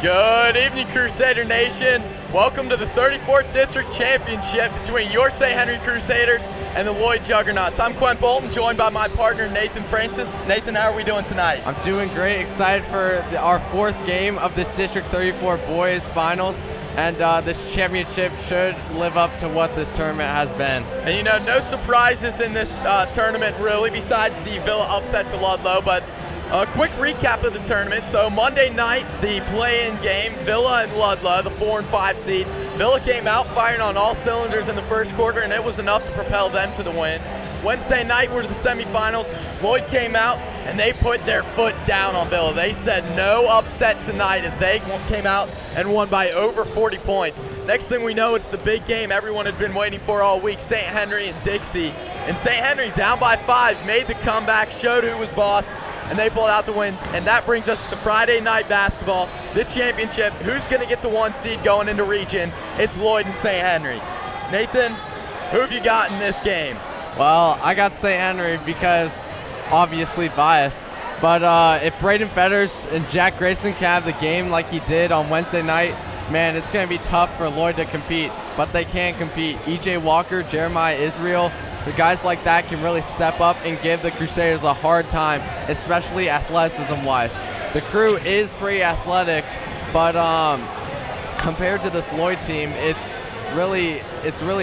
Good evening, Crusader Nation. Welcome to the 34th District Championship between your St. Henry Crusaders and the Lloyd Juggernauts. I'm Quinn Bolton, joined by my partner, Nathan Francis. Nathan, how are we doing tonight? I'm doing great. Excited for our fourth game of this District 34 Boys Finals. And this championship should live up to what this tournament has been. And you know, no surprises in this tournament really, besides the Villa upset to Ludlow. But a quick recap of the tournament. So Monday night, the play-in game, Villa and Ludlow, the 4 and 5 seed. Villa came out firing on all cylinders in the first quarter, and it was enough to propel them to the win. Wednesday night, we're to the semifinals. Lloyd came out, and they put their foot down on Villa. They said no upset tonight as they came out and won by over 40 points. Next thing we know, it's the big game everyone had been waiting for all week, St. Henry and Dixie. And St. Henry, down by 5, made the comeback, showed who was boss, and they pulled out the wins. And that brings us to Friday night basketball, the championship. Who's going to get the 1 seed going into region? It's Lloyd and St. Henry. Nathan, who have you got in this game? Well, I got St. Henry because obviously biased. But if Braden Fetters and Jack Grayson can have the game like he did on Wednesday night, man, it's going to be tough for Lloyd to compete. But they can compete. E.J. Walker, Jeremiah Israel, the guys like that can really step up and give the Crusaders a hard time, especially athleticism-wise. The crew is pretty athletic, but compared to this Lloyd team, it's really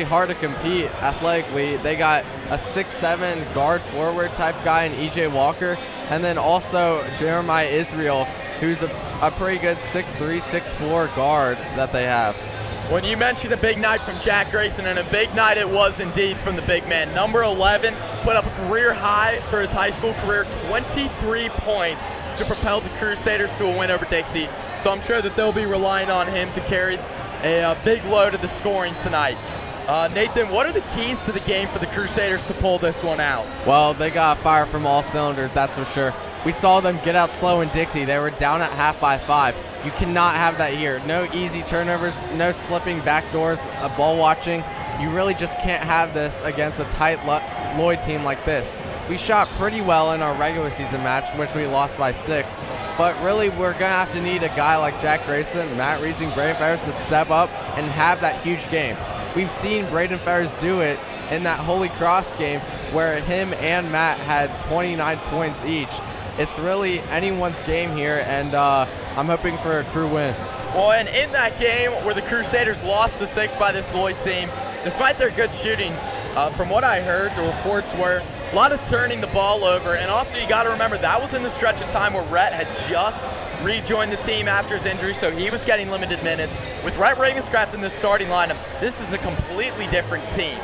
hard to compete athletically. They got a 6'7" guard forward type guy in E.J. Walker, and then also Jeremiah Israel, who's a pretty good 6'3", 6'4" guard that they have. When you mentioned a big night from Jack Grayson, and a big night it was indeed from the big man. Number 11 put up a career high for his high school career, 23 points to propel the Crusaders to a win over Dixie. So I'm sure that they'll be relying on him to carry a big load of the scoring tonight. Nathan, what are the keys to the game for the Crusaders to pull this one out? Well, they got fire from all cylinders, that's for sure. We saw them get out slow in Dixie. They were down at half by 5. You cannot have that here. No easy turnovers, no slipping back doors, ball watching. You really just can't have this against a tight Lloyd team like this. We shot pretty well in our regular season match, which we lost by 6. But really, we're going to have to need a guy like Jack Grayson, Matt Reesing, Braden Ferris to step up and have that huge game. We've seen Braden Ferris do it in that Holy Cross game where him and Matt had 29 points each. It's really anyone's game here, and I'm hoping for a crew win. Well, and in that game where the Crusaders lost to 6 by this Lloyd team, despite their good shooting, from what I heard, the reports were a lot of turning the ball over. And also, you got to remember, that was in the stretch of time where Rhett had just rejoined the team after his injury, so he was getting limited minutes. With Rhett Ravenscraft in the starting lineup, this is a completely different team.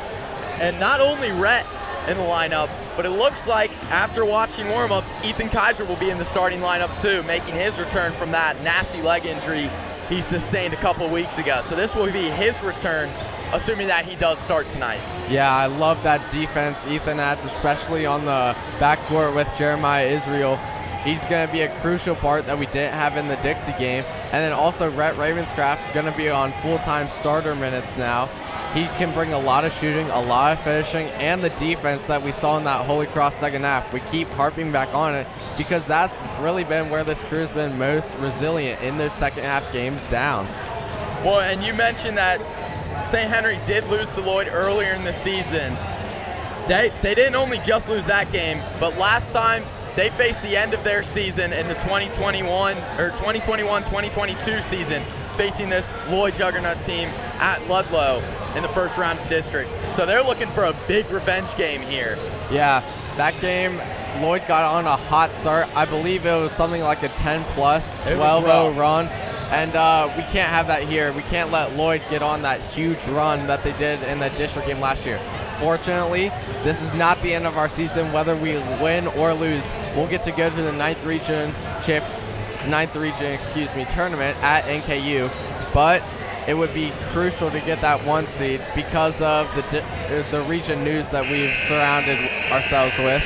And not only Rhett in the lineup, but it looks like after watching warm-ups, Ethan Kaiser will be in the starting lineup too, making his return from that nasty leg injury he sustained a couple weeks ago. So this will be his return, assuming that he does start tonight. Yeah, I love that defense Ethan adds, especially on the backcourt with Jeremiah Israel. He's going to be a crucial part that we didn't have in the Dixie game. And then also Rhett Ravenscraft going to be on full-time starter minutes now. He can bring a lot of shooting, a lot of finishing, and the defense that we saw in that Holy Cross second half. We keep harping back on it because that's really been where this crew has been most resilient in those second half games down. Well, and you mentioned that St. Henry did lose to Lloyd earlier in the season. They didn't only just lose that game, but last time they faced the end of their season in the 2021-2022 season, facing this Lloyd Juggernaut team at Ludlow in the first round of district. So they're looking for a big revenge game here. Yeah, that game, Lloyd got on a hot start. I believe it was something like a 10+, 12-0 run. And we can't have that here. We can't let Lloyd get on that huge run that they did in the district game last year. Fortunately, this is not the end of our season. Whether we win or lose, we'll get to go to the 9th region tournament at NKU. But it would be crucial to get that 1 seed because of the region news that we've surrounded ourselves with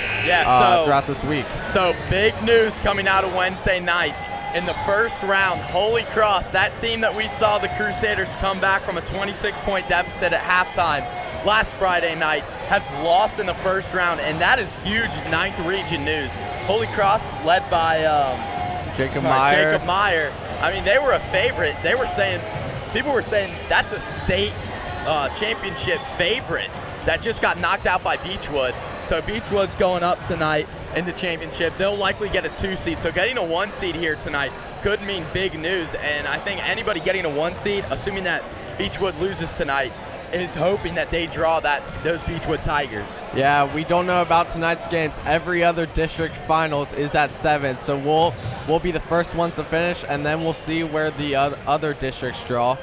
throughout this week. So big news coming out of Wednesday night. In the first round, Holy Cross, that team that we saw the Crusaders come back from a 26-point deficit at halftime last Friday night, has lost in the first round, and that is huge 9th region news. Holy Cross, led by Jacob Meyer. Jacob Meyer. I mean, they were a favorite. People were saying that's a state championship favorite that just got knocked out by Beechwood. So Beechwood's going up tonight in the championship. They'll likely get a 2 seed. So getting a 1 seed here tonight could mean big news. And I think anybody getting a 1 seed, assuming that Beechwood loses tonight, is hoping that they draw those Beechwood Tigers. Yeah, we don't know about tonight's games. Every other district finals is at 7, so we'll be the first ones to finish, and then we'll see where the other districts draw.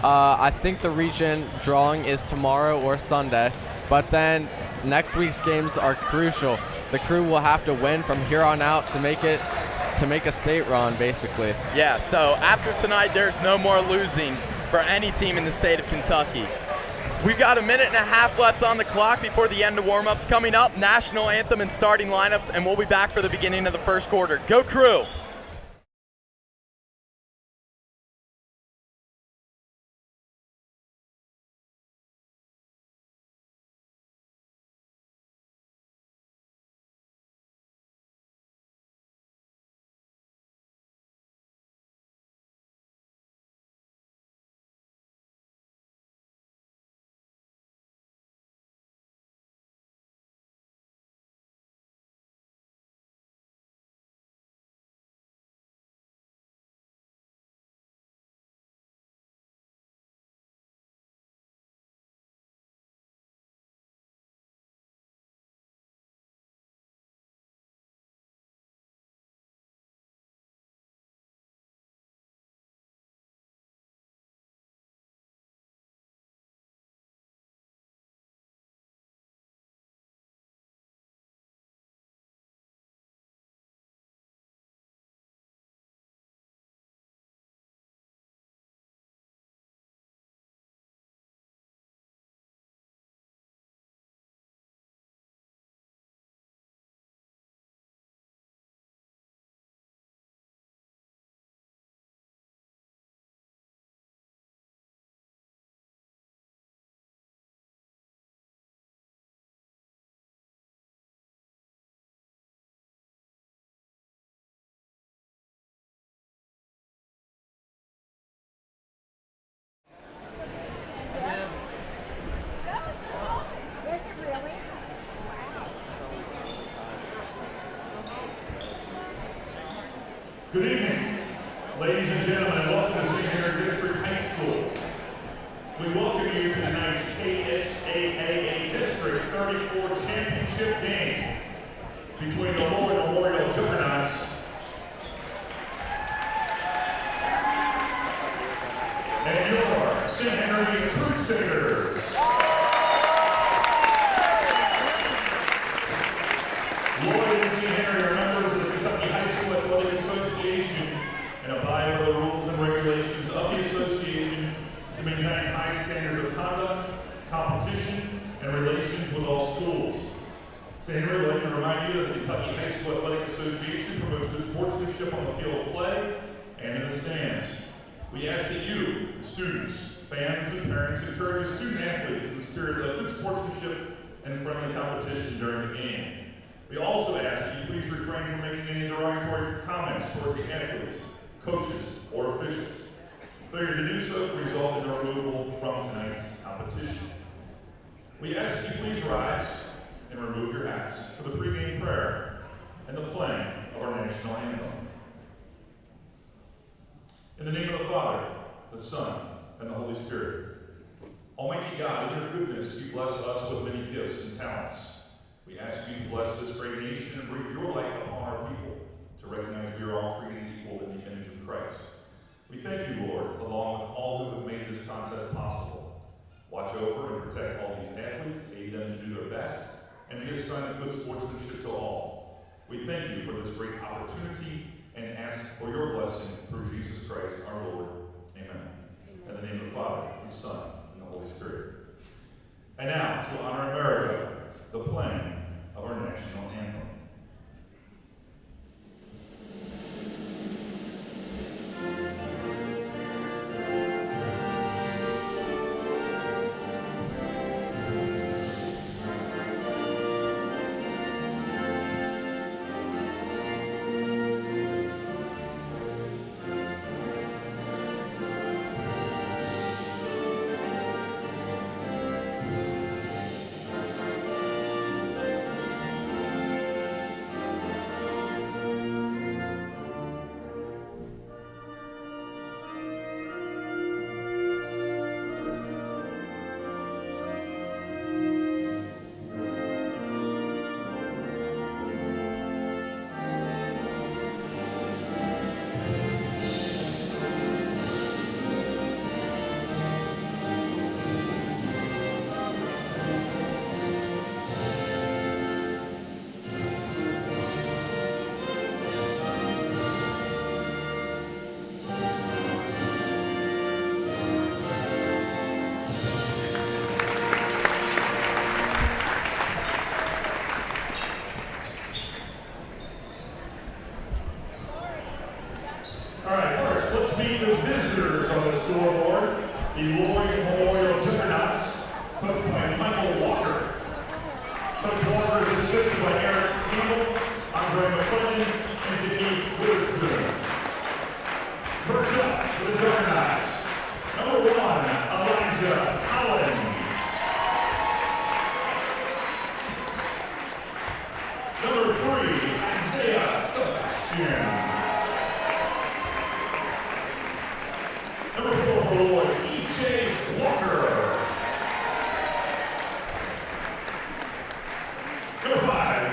I think the region drawing is tomorrow or Sunday, but then next week's games are crucial. The crew will have to win from here on out to make a state run, basically. Yeah, so after tonight, there's no more losing for any team in the state of Kentucky. We've got a minute and a half left on the clock before the end of warm-ups. Coming up, national anthem and starting lineups, and we'll be back for the beginning of the first quarter. Go Crew! Good evening, ladies and gentlemen. Welcome to St. Henry District High School. We welcome you to tonight's KHAAA District 34 Championship game between the Lloyd Memorial Juggernauts and your St. Henry Crusaders. Lloyd and St. Henry are members of the Kentucky High School Athletic Association and abide by the rules and regulations of the association to maintain high standards of conduct, competition, and relations with all schools. St. Henry would like to remind you that the Kentucky High School Athletic Association promotes good sportsmanship on the field of play and in the stands. We ask that you, the students, fans, and parents encourage the student athletes in the spirit of good sportsmanship and friendly competition during the game. We also ask that you please refrain from making any derogatory comments towards the athletes, coaches, or officials. Failure to do so could result in a removal from tonight's competition. We ask that you please rise and remove your hats for the pregame prayer and the playing of our national anthem. In the name of the Father, the Son, and the Holy Spirit. Almighty God, in your goodness, you bless us with many gifts and talents. We ask you to bless this great nation and breathe your light upon our people to recognize we are all created equal in the image of Christ. We thank you, Lord, along with all who have made this contest possible. Watch over and protect all these athletes, aid them to do their best, and be a sign of good sportsmanship to all. We thank you for this great opportunity and ask for your blessing through Jesus Christ, our Lord. Amen. In the name of the Father, the Son, and the Holy Spirit. And now, to honor America, the playing of our national anthem.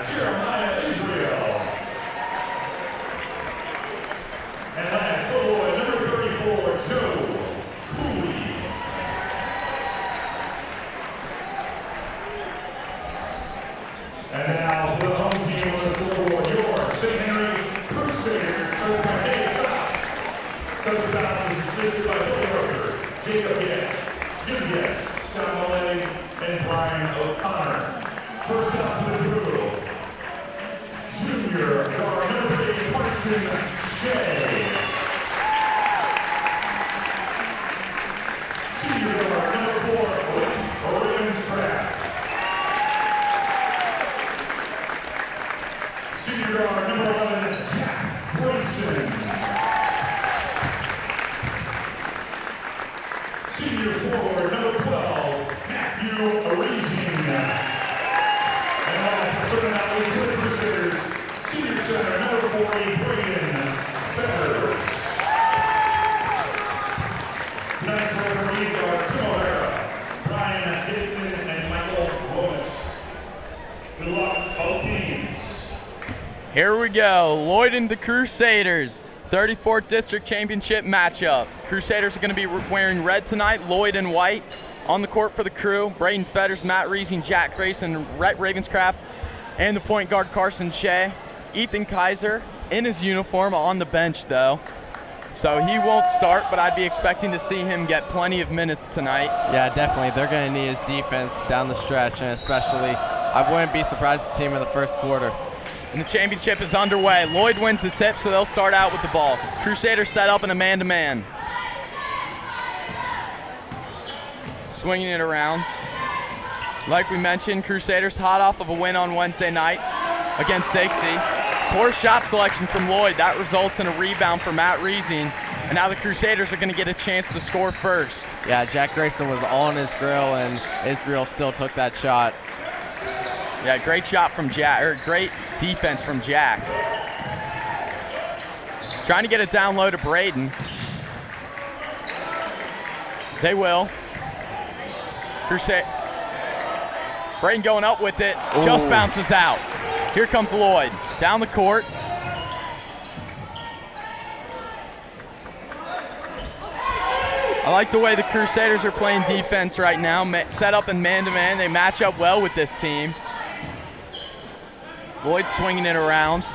Jeremiah Israel. And last boy, number 34, Joe Cooley. And now for the home team on the scoreboard, your St. Henry Crusaders, coached by Dave Fox. Coach Fox is assisted by Billy Roker, Jacob Yes, Jim Yes, Scott Malay, and Brian O'Connor. First up for the drill, junior guard number 3, Carson Shea. Senior guard number 4, Ravenscraft. Senior guard number 11, Jack Grayson. Senior forward number 12, Matthew Arizing. And all for serving out those for the Crusaders, senior center number 40, Braden Feathers. Tonight's referees are Tim O'Hara, Brian Gibson, and Michael Lewis. Good luck, both teams. Here we go, Lloyd and the Crusaders, 34th District Championship matchup. Crusaders are going to be wearing red tonight, Lloyd in white. On the court for the Crew, Braden Fetters, Matt Reesing, Jack Grayson, Rhett Ravenscraft, and the point guard Carson Shea. Ethan Kaiser in his uniform on the bench though. So he won't start, but I'd be expecting to see him get plenty of minutes tonight. Yeah, definitely. They're going to need his defense down the stretch, and especially, I wouldn't be surprised to see him in the first quarter. And the championship is underway. Lloyd wins the tip, so they'll start out with the ball. Crusaders set up in a man-to-man. Swinging it around. Like we mentioned, Crusaders hot off of a win on Wednesday night against Dixie. Poor shot selection from Lloyd. That results in a rebound for Matt Reesing. And now the Crusaders are going to get a chance to score first. Yeah, Jack Grayson was on his grill, and Israel still took that shot. Yeah, great shot from Jack, or great defense from Jack. Trying to get it down low to Braden. They will. Braden going up with it, just bounces out. Here comes Lloyd, down the court. I like the way the Crusaders are playing defense right now, set up in man-to-man. They match up well with this team. Lloyd swinging it around.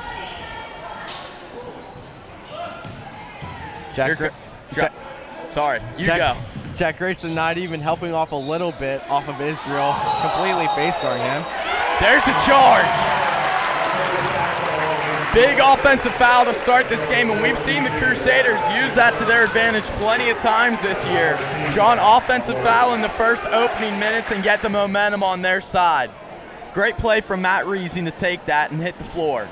Sorry, you go. Jack Grayson not even helping off a little bit off of Israel, completely face guarding him. There's a charge. Big offensive foul to start this game, and we've seen the Crusaders use that to their advantage plenty of times this year. Draw an offensive foul in the first opening minutes and get the momentum on their side. Great play from Matt Reesing to take that and hit the floor.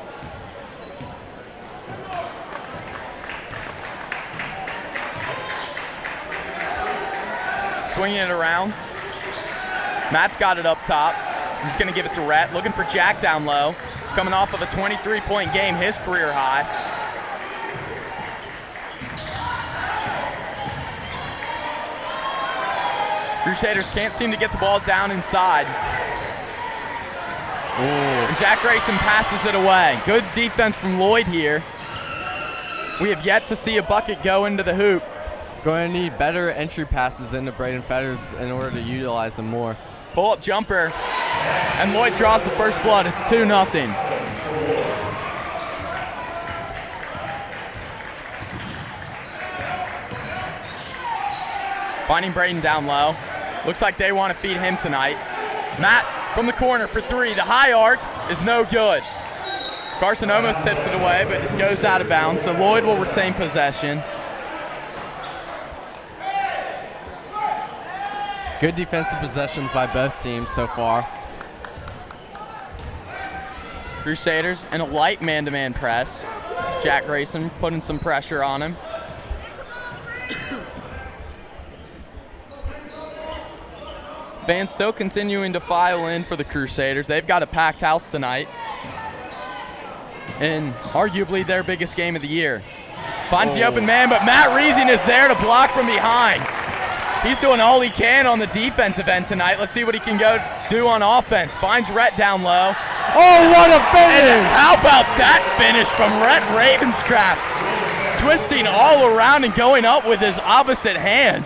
Swinging it around. Matt's got it up top. He's going to give it to Rhett. Looking for Jack down low. Coming off of a 23-point game, his career high. Crusaders can't seem to get the ball down inside. And Jack Grayson passes it away. Good defense from Lloyd here. We have yet to see a bucket go into the hoop. Going to need better entry passes into Braden Fetters in order to utilize them more. Pull-up jumper, and Lloyd draws the first blood. It's 2-0. Finding Braden down low. Looks like they want to feed him tonight. Matt from the corner for three. The high arc is no good. Carson almost tips it away, but it goes out of bounds, so Lloyd will retain possession. Good defensive possessions by both teams so far. Crusaders in a light man-to-man press. Jack Grayson putting some pressure on him. Fans still continuing to file in for the Crusaders. They've got a packed house tonight. And arguably their biggest game of the year. Finds the open man, but Matt Reesing is there to block from behind. He's doing all he can on the defensive end tonight. Let's see what he can go do on offense. Finds Rhett down low, Oh, what a And finish! how about that finish from Rhett Ravenscraft? Twisting all around and going up with his opposite hand.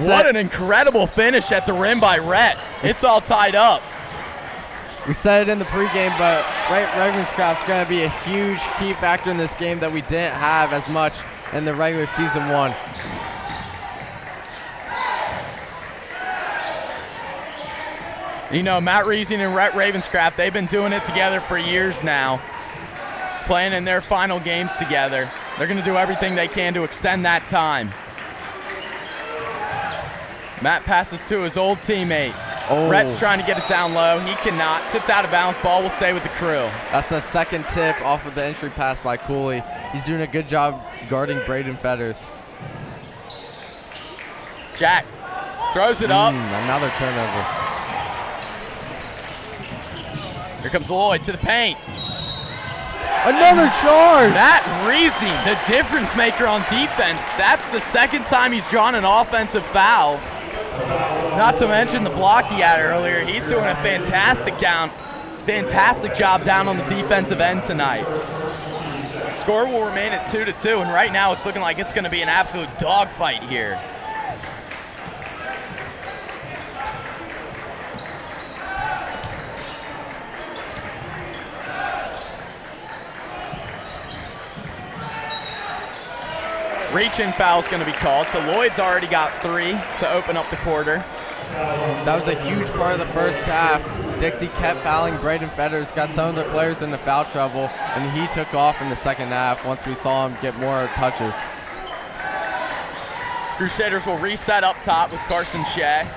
What an incredible finish at the rim by Rhett. It's all tied up. We said it in the pregame, but Ravenscraft's going to be a huge key factor in this game that we didn't have as much in the regular season one. You know, Matt Reesing and Rhett Ravenscraft, they've been doing it together for years now, playing in their final games together. They're going to do everything they can to extend that time. Matt passes to his old teammate. Oh. Rhett's trying to get it down low. He cannot. Tipped out of bounds. Ball will stay with the Crew. That's the second tip off of the entry pass by Cooley. He's doing a good job guarding Braden Fetters. Jack throws it up. Another turnover. Here comes Lloyd to the paint. Another charge! Matt Reesing, the difference maker on defense. That's the second time he's drawn an offensive foul. Not to mention the block he had earlier. He's doing a fantastic job down on the defensive end tonight. Score will remain at 2-2, and right now it's looking like it's going to be an absolute dogfight here. Reach-in foul is going to be called, so Lloyd's already got 3 to open up the quarter. That was a huge part of the first half. Dixie kept fouling Braden Fetters, got some of the players into foul trouble, and he took off in the second half once we saw him get more touches. Crusaders will reset up top with Carson Shea.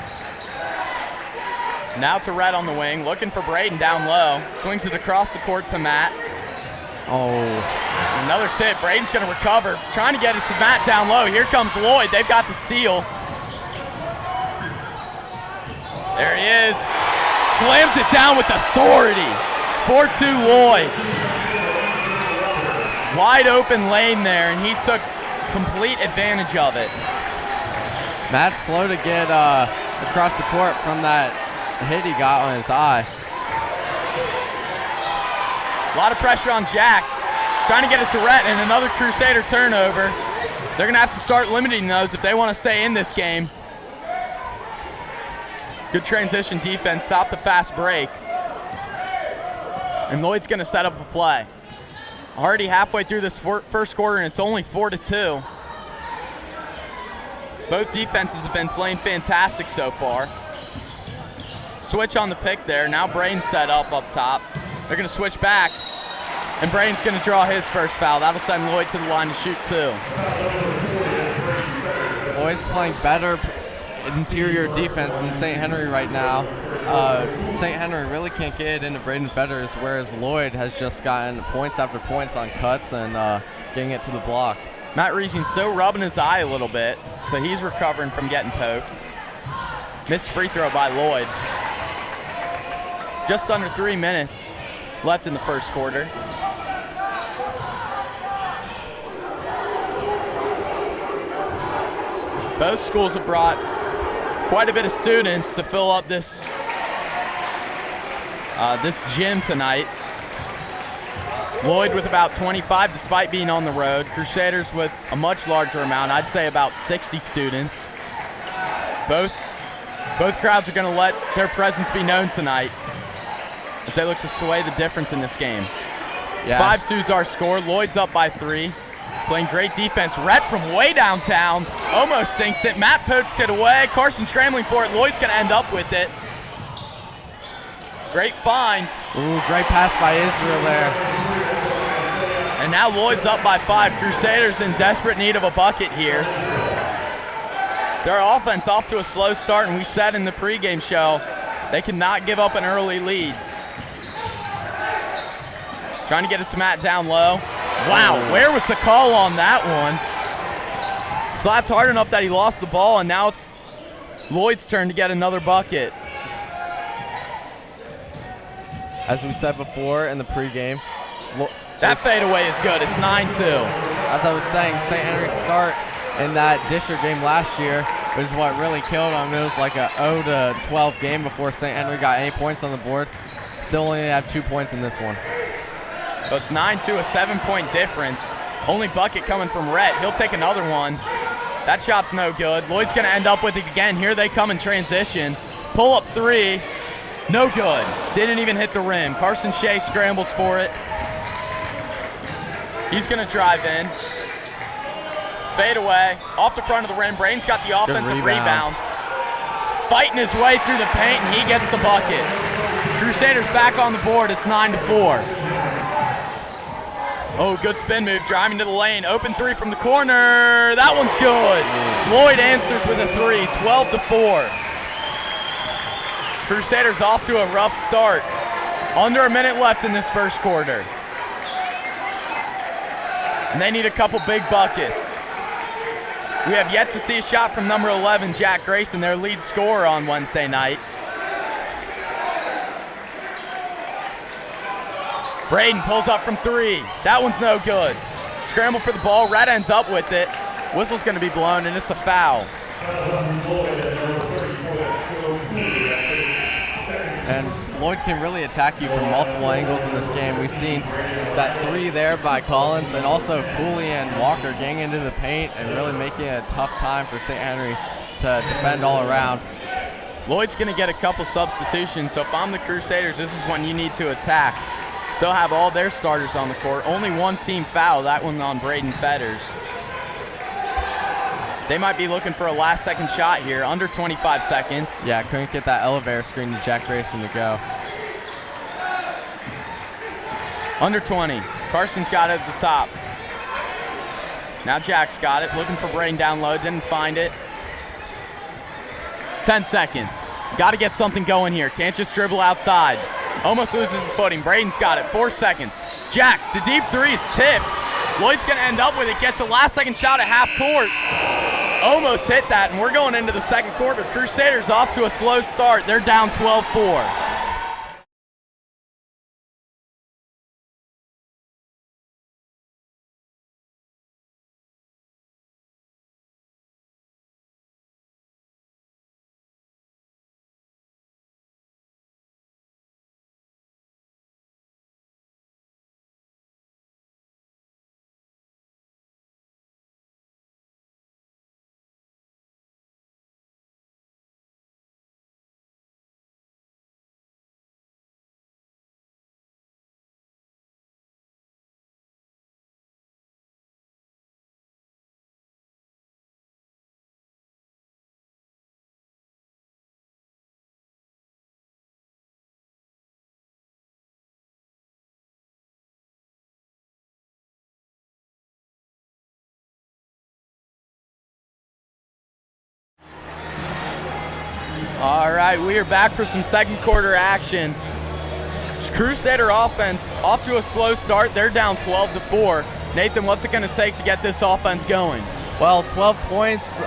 Now to Rhett on the wing, looking for Braden down low. Swings it across the court to Matt. Another tip. Braden's going to recover. Trying to get it to Matt down low. Here comes Lloyd. They've got the steal. There he is. Slams it down with authority. 4-2 Lloyd. Wide open lane there, and he took complete advantage of it. Matt's slow to get across the court from that hit he got on his eye. A lot of pressure on Jack. Trying to get it to Rhett, and another Crusader turnover. They're going to have to start limiting those if they want to stay in this game. Good transition defense. Stop the fast break. And Lloyd's going to set up a play. Already halfway through this first quarter, and it's only 4-2. Both defenses have been playing fantastic so far. Switch on the pick there. Now Braden set up top. They're going to switch back. And Braden's going to draw his first foul. That'll send Lloyd to the line to shoot 2. Lloyd's playing better interior defense than St. Henry right now. St. Henry really can't get it into Braden Fetters, whereas Lloyd has just gotten points after points on cuts and getting it to the block. Matt Reesing's still rubbing his eye a little bit, so he's recovering from getting poked. Missed free throw by Lloyd. Just under 3 minutes left in the first quarter. Both schools have brought quite a bit of students to fill up this gym tonight. Lloyd with about 25 despite being on the road. Crusaders with a much larger amount, I'd say about 60 students. Both crowds are going to let their presence be known tonight as they look to sway the difference in this game. Yeah. 5-2's our score. Lloyd's up by 3. Playing great defense. Rhett from way downtown almost sinks it. Matt pokes it away. Carson scrambling for it. Lloyd's going to end up with it. Great find. Ooh, great pass by Israel there. And now Lloyd's up by 5. Crusaders in desperate need of a bucket here. Their offense off to a slow start, and we said in the pregame show they cannot give up an early lead. Trying to get it to Matt down low. Wow, where was the call on that one? Slapped hard enough that he lost the ball, and now it's Lloyd's turn to get another bucket. As we said before in the pregame, that fadeaway is good. It's 9-2. As I was saying, St. Henry's start in that district game last year was what really killed them. It was like a 0-12 game before St. Henry got any points on the board. still only have 2 points in this one. So it's 9-2, a 7-point difference. Only bucket coming from Rhett. He'll take another one. That shot's no good. Lloyd's going to end up with it again. Here they come in transition. Pull up three. No good. Didn't even hit the rim. Carson Shea scrambles for it. He's going to drive in. Fade away. Off the front of the rim. Braden's got the offensive rebound. Fighting his way through the paint, and he gets the bucket. Crusaders back on the board. It's 9-4. Oh, good spin move, driving to the lane. Open three from the corner. That one's good. Lloyd answers with a three, 12-4. Crusaders off to a rough start. Under a minute left in this first quarter. And they need a couple big buckets. We have yet to see a shot from number 11, Jack Grayson, their lead scorer on Wednesday night. Braden pulls up from three. That one's no good. Scramble for the ball. Red ends up with it. Whistle's going to be blown, and it's a foul. And Lloyd can really attack you from multiple angles in this game. We've seen that three there by Collins, and also Cooley and Walker getting into the paint and really making it a tough time for St. Henry to defend all around. Lloyd's going to get a couple substitutions, so if I'm the Crusaders, this is when you need to attack. Still have all their starters on the court. Only one team foul, that one on Braden Fetters. They might be looking for a last-second shot here, under 25 seconds. Yeah, couldn't get that elevator screen to Jack Grayson to go. Under 20. Carson's got it at the top. Now Jack's got it, looking for Braden down low, didn't find it. 10 seconds. Got to get something going here. Can't just dribble outside. Almost loses his footing. Braden's got it. 4 seconds. Jack, the deep three is tipped. Lloyd's going to end up with it. Gets a last-second shot at half court. Almost hit that, and we're going into the second quarter. Crusaders off to a slow start. They're down 12-4. All right, we are back for some second quarter action. Crusader offense off to a slow start. They're down 12-4. Nathan, what's it going to take to get this offense going? Well, 12 points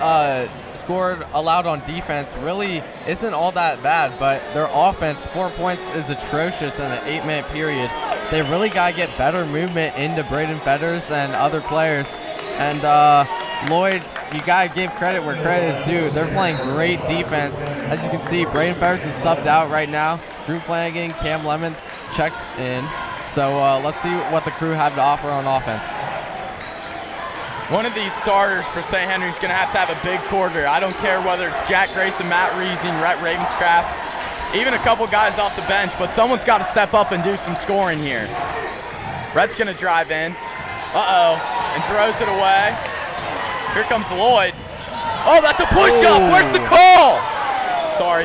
scored allowed on defense really isn't all that bad, but their offense, 4 points, is atrocious in an 8-minute period. They really got to get better movement into Braden Fetters and other players. And Lloyd, you got to give credit where credit is due. They're playing great defense. As you can see, Braden Fetters is subbed out right now. Drew Flanagan, Cam Lemons checked in. So let's see what the Crew have to offer on offense. One of these starters for St. Henry's going to have a big quarter. I don't care whether it's Jack Grayson, Matt Reesing, Rhett Ravenscraft, even a couple guys off the bench, but someone's got to step up and do some scoring here. Rhett's going to drive in. And throws it away. Here comes Lloyd. Oh, that's a push-up. Where's the call? Sorry.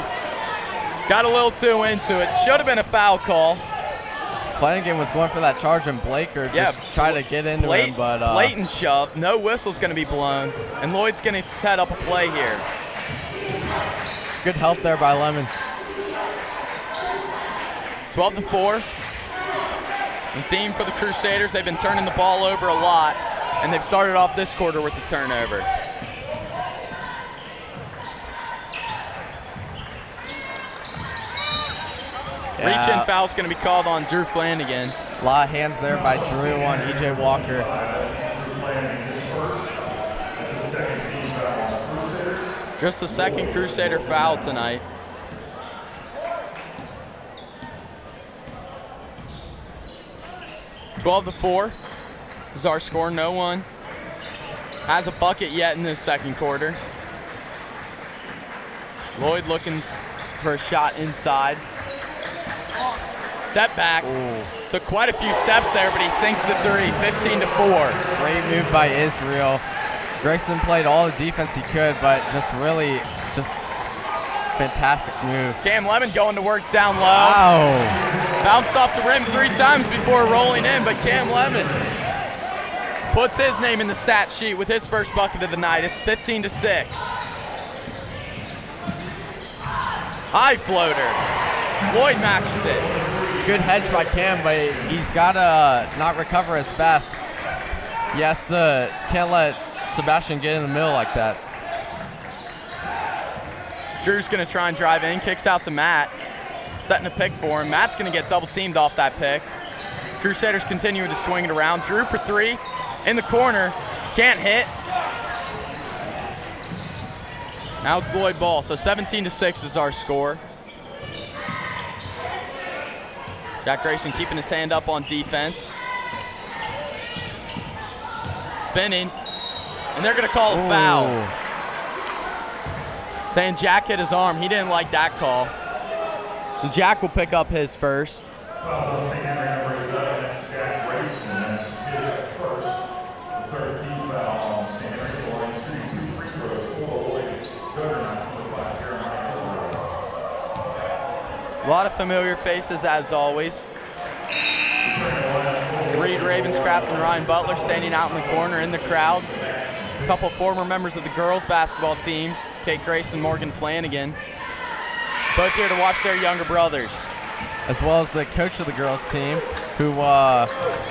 Got a little too into it. Should have been a foul call. Flanagan was going for that charge, and Blaker just tried to get into him, but blatant shove. No whistle's going to be blown, and Lloyd's going to set up a play here. Good help there by Lemon. 12-4. And theme for the Crusaders, they've been turning the ball over a lot, and they've started off this quarter with the turnover. Reach-in foul's going to be called on Drew Flanagan. A lot of hands there by Drew on E.J. Walker. Just the second Crusader foul tonight. 12-4 is our score. No one has a bucket yet in this second quarter. Lloyd looking for a shot inside. Step back. Ooh. Took quite a few steps there, but he sinks the three, 15-4. Great move by Israel. Grayson played all the defense he could, but just fantastic move. Cam Lemon going to work down low. Wow. Bounced off the rim 3 times before rolling in, but Cam Lemon puts his name in the stat sheet with his first bucket of the night. It's 15-6. High floater. Lloyd matches it. Good hedge by Cam, but he's got to not recover as fast. He has to, can't let Sebastian get in the middle like that. Drew's going to try and drive in, kicks out to Matt, setting a pick for him. Matt's going to get double teamed off that pick. Crusaders continue to swing it around. Drew for 3 in the corner, can't hit. Now it's Lloyd ball, so 17-6 is our score. Jack Grayson keeping his hand up on defense. Spinning, and they're gonna call a foul. Saying Jack hit his arm. He didn't like that call. So Jack will pick up his first. Foul on St. Henry, number 11, that's Jack Grayson. That's his first. The third team foul on St. Henry line, shooting 2 free throws for Lloyd. Juggernaut, number 5, Jeremiah Hilbert. A lot of familiar faces as always. Reed Ravenscraft and Ryan Butler standing out in the corner in the crowd. A couple former members of the girls basketball team, Kate Grace and Morgan Flanagan, both here to watch their younger brothers. As well as the coach of the girls team, who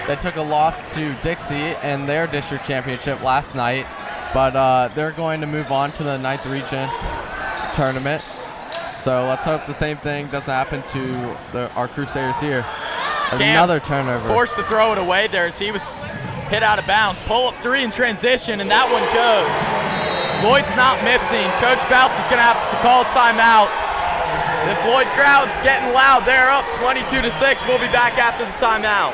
they took a loss to Dixie in their district championship last night, but they're going to move on to the 9th region tournament. So let's hope the same thing doesn't happen to our Crusaders here. Another turnover. Forced to throw it away there as he was hit out of bounds. Pull-up 3 in transition, and that one goes. Lloyd's not missing. Coach Faust is going to have to call a timeout. This Lloyd crowd's getting loud. They're up 22-6. We'll be back after the timeout.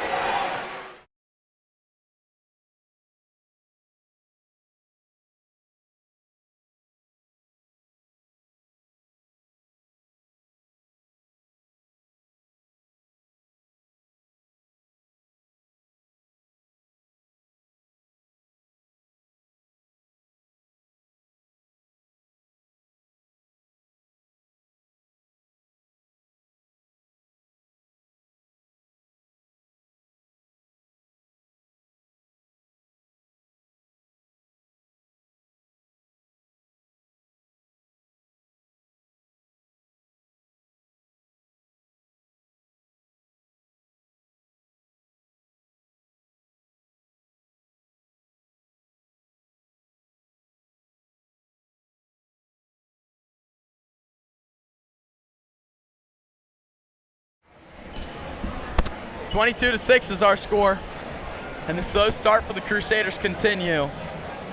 (22-6) is our score, and the slow start for the Crusaders continue.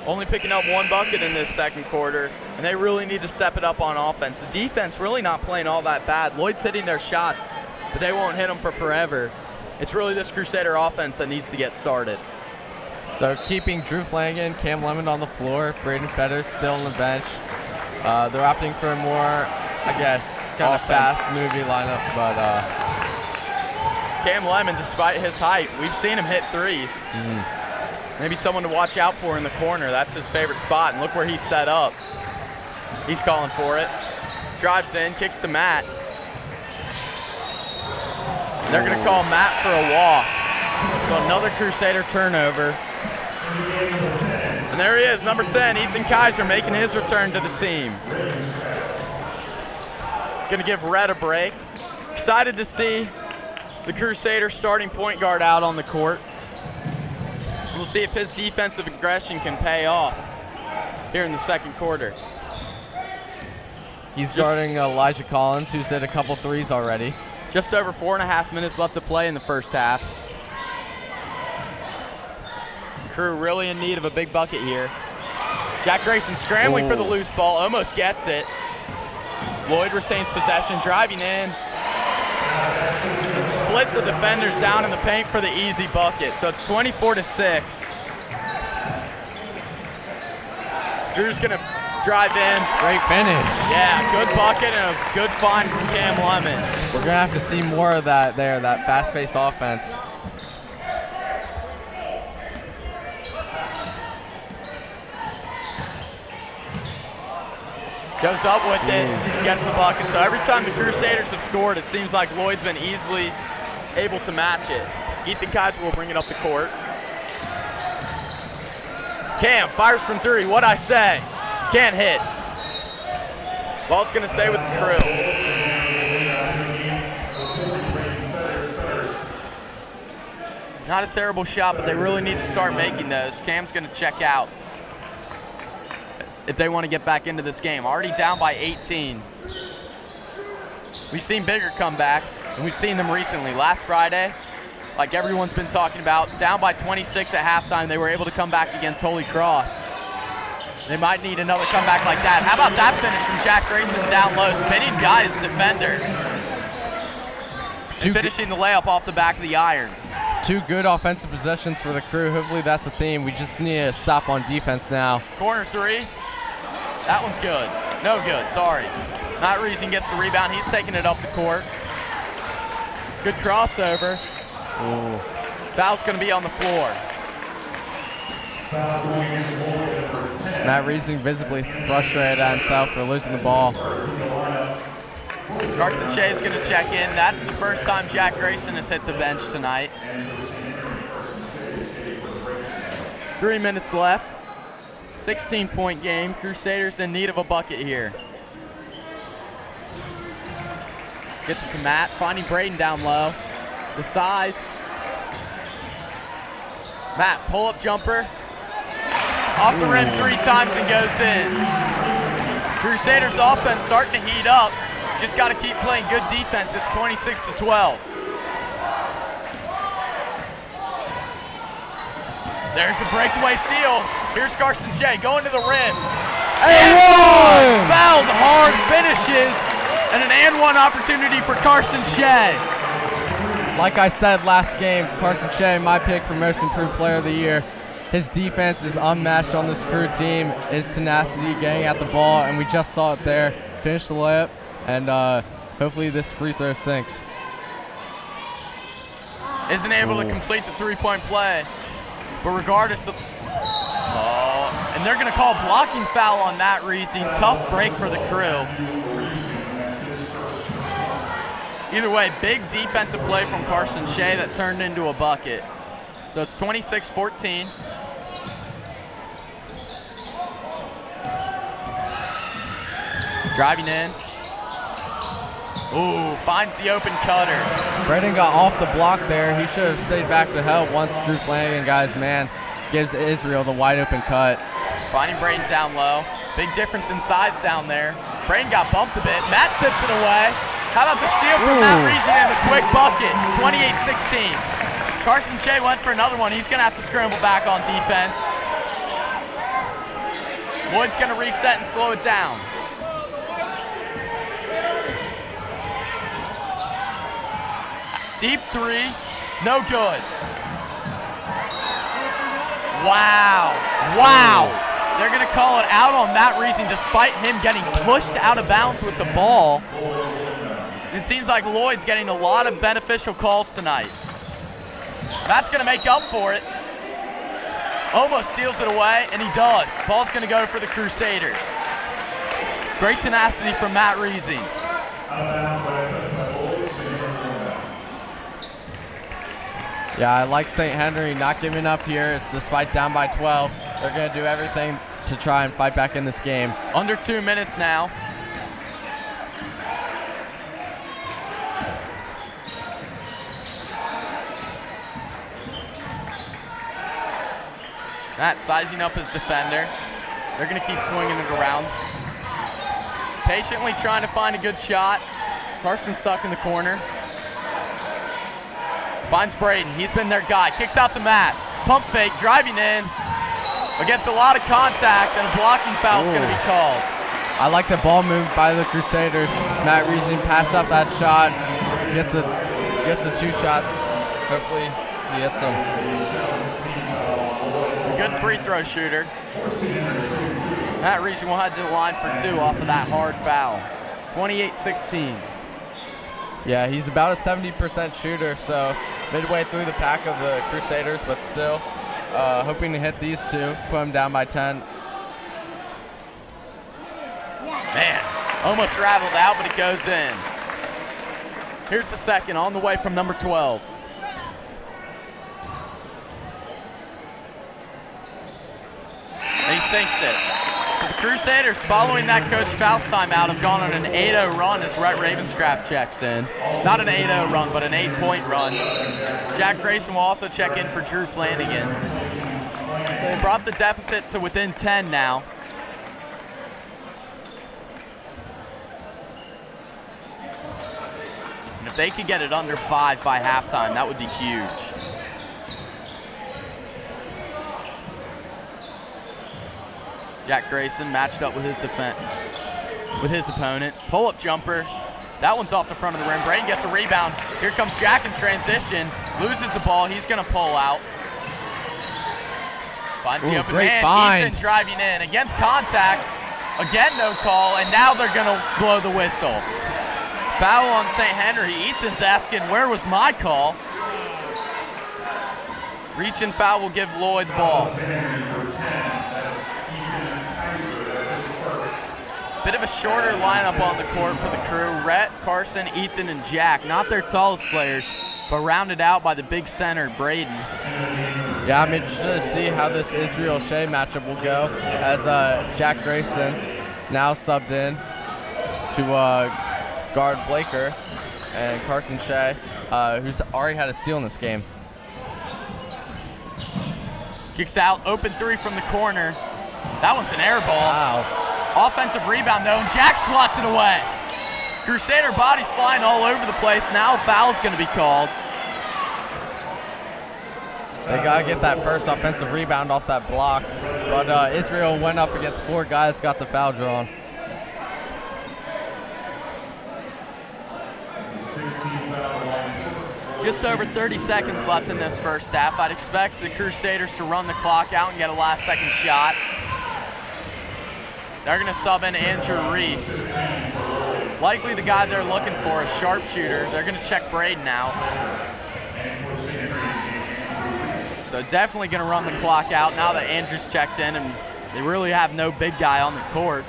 Only picking up 1 bucket in this second quarter, and they really need to step it up on offense. The defense really not playing all that bad. Lloyd's hitting their shots, but they won't hit them for forever. It's really this Crusader offense that needs to get started. So keeping Drew Flanagan, Cam Lemon on the floor, Braden Fetters still on the bench. They're opting for a more, I guess, kind of fast movie lineup, but Cam Lemon, despite his height, we've seen him hit threes. Maybe someone to watch out for in the corner. That's his favorite spot, and look where he's set up. He's calling for it. Drives in, kicks to Matt. They're going to call Matt for a walk. So another Crusader turnover. And there he is, number 10, Ethan Kaiser, making his return to the team. Going to give Red a break. Excited to see the Crusader starting point guard out on the court. We'll see if his defensive aggression can pay off here in the second quarter. He's guarding Elijah Collins, who's hit a couple threes already. Just over 4.5 minutes left to play in the first half. Crew really in need of a big bucket here. Jack Grayson scrambling for the loose ball, almost gets it. Lloyd retains possession, driving in. split the defenders down in the paint for the easy bucket. So it's 24-6. Drew's gonna drive in. Great finish. Yeah, good bucket and a good find from Cam Lemon. We're going to have to see more of that there, that fast-paced offense. Goes up with it, gets the bucket. So every time the Crusaders have scored, it seems like Lloyd's been easily able to match it. Ethan Kaiser will bring it up the court. Cam fires from three. What'd I say? Can't hit. Ball's gonna stay with the Crew. Not a terrible shot, but they really need to start making those. Cam's gonna check out if they want to get back into this game. Already down by 18. We've seen bigger comebacks, and we've seen them recently. Last Friday, like everyone's been talking about, down by 26 at halftime, they were able to come back against Holy Cross. They might need another comeback like that. How about that finish from Jack Grayson down low, spinning by his defender, and finishing the layup off the back of the iron. 2 good offensive possessions for the Crew. Hopefully that's the theme. We just need to stop on defense now. Corner three. That one's good. No good, sorry. Matt Reason gets the rebound. He's taking it up the court. Good crossover. Ooh. Foul's going to be on the floor. Matt Reason visibly frustrated at himself for losing the ball. Carson Shea's going to check in. That's the first time Jack Grayson has hit the bench tonight. 3 minutes left. 16-point game. Crusaders in need of a bucket here. Gets it to Matt, finding Braden down low. The size. Matt, pull-up jumper. Off the rim 3 times and goes in. Crusaders offense starting to heat up. Just got to keep playing good defense. It's 26-12. There's a breakaway steal. Here's Carson Shea going to the rim. And one! Fouled hard, finishes, and an and one opportunity for Carson Shea. Like I said last game, Carson Shea, my pick for most improved player of the year. His defense is unmatched on this Crew team. His tenacity, getting at the ball, and we just saw it there. Finished the layup, and hopefully this free throw sinks. Isn't able to complete the three-point play, but regardless of, and they're going to call blocking foul on Matt Reesing. Tough break for the Crew. Either way, big defensive play from Carson Shea that turned into a bucket. So it's 26-14. Driving in. Ooh, finds the open cutter. Braden got off the block there. He should have stayed back to help once Drew Flanagan, guys, man, gives Israel the wide open cut. Finding Braden down low. Big difference in size down there. Braden got bumped a bit. Matt tips it away. How about the steal from Matt Reesing and the quick bucket? 28-16. Carson Shea went for another one. He's going to have to scramble back on defense. Lloyd's going to reset and slow it down. Deep three, no good. Wow. They're going to call it out on Matt Reesing despite him getting pushed out of bounds with the ball. It seems like Lloyd's getting a lot of beneficial calls tonight. Matt's going to make up for it. Almost steals it away, and he does. Ball's going to go for the Crusaders. Great tenacity from Matt Reesing. Yeah, I like St. Henry not giving up here. It's despite down by 12. They're going to do everything to try and fight back in this game. Under 2 minutes now. Matt sizing up his defender. They're going to keep swinging it around. Patiently trying to find a good shot. Carson's stuck in the corner. Finds Braden. He's been their guy. Kicks out to Matt. Pump fake, driving in. Against a lot of contact, and a blocking foul is going to be called. I like the ball move by the Crusaders. Matt Reesing passed up that shot. Gets the gets the 2 shots. Hopefully he hits them. A good free throw shooter. Matt Reese will head to the line for 2 off of that hard foul. 28-16. Yeah, he's about a 70% shooter, so midway through the pack of the Crusaders, but still hoping to hit these 2, put them down by 10. Man, almost raveled out, but it goes in. Here's the second on the way from number 12. And he sinks it. So the Crusaders, following that Coach Faust timeout, have gone on an 8-0 run as Rhett Ravenscraft checks in. Not an 8-0 run, but an 8-point run. Jack Grayson will also check in for Drew Flanagan. They brought the deficit to within 10 now. And if they could get it under 5 by halftime, that would be huge. Jack Grayson matched up with his opponent. Pull-up jumper. That one's off the front of the rim. Braden gets a rebound. Here comes Jack in transition. Loses the ball. He's going to pull out. Finds the open man. Ethan driving in. Against contact. Again, no call. And now they're going to blow the whistle. Foul on St. Henry. Ethan's asking, where was my call? Reach and foul will give Lloyd the ball. Bit of a shorter lineup on the court for the Crew. Rhett, Carson, Ethan, and Jack. Not their tallest players, but rounded out by the big center, Braden. Yeah, I'm interested to see how this Israel Shea matchup will go as Jack Grayson now subbed in to guard Blaker and Carson Shea, who's already had a steal in this game. Kicks out, open 3 from the corner. That one's an air ball. Wow. Offensive rebound though, and Jack swats it away. Crusader bodies flying all over the place. Now a foul's going to be called. They got to get that first offensive rebound off that block. But Israel went up against 4 guys, got the foul drawn. Just over 30 seconds left in this first half. I'd expect the Crusaders to run the clock out and get a last-second shot. They're going to sub in Andrew Reese. Likely the guy they're looking for, a sharpshooter. They're going to check Braden out. So definitely going to run the clock out now that Andrew's checked in, and they really have no big guy on the court.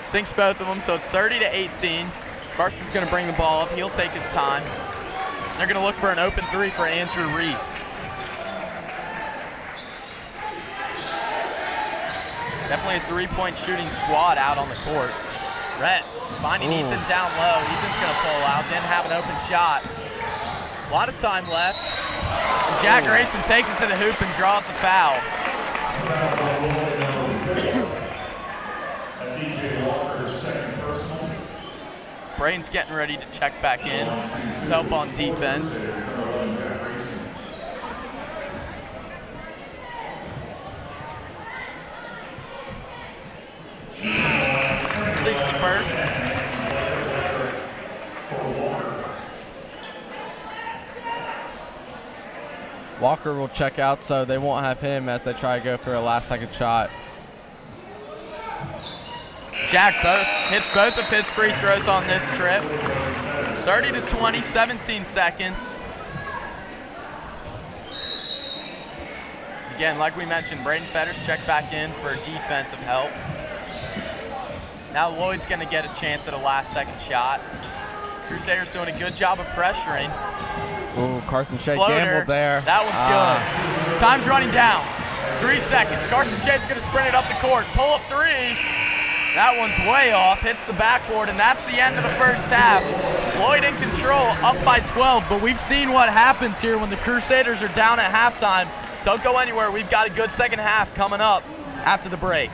Sinks both of them, so it's 30-18. Carson's going to bring the ball up. He'll take his time. They're going to look for an open 3 for Andrew Reese. Definitely a 3-point shooting squad out on the court. Rhett finding Ethan down low. Ethan's going to pull out. Didn't have an open shot. A lot of time left. And Jack Grayson takes it to the hoop and draws a foul. Braden's getting ready to check back in to help on defense. Takes the first. Walker will check out, so they won't have him as they try to go for a last-second shot. Jack hits both of his free throws on this trip. 30-20, 17 seconds. Again, like we mentioned, Braden Fetters checked back in for defensive help. Now Lloyd's going to get a chance at a last-second shot. Crusaders doing a good job of pressuring. Ooh, Carson Shea Floater. gambled there. That one's good. Time's running down. 3 seconds. Carson Shea's going to sprint it up the court. Pull up 3. That one's way off. Hits the backboard, and that's the end of the first half. Lloyd in control, up by 12, but we've seen what happens here when the Crusaders are down at halftime. Don't go anywhere. We've got a good second half coming up after the break.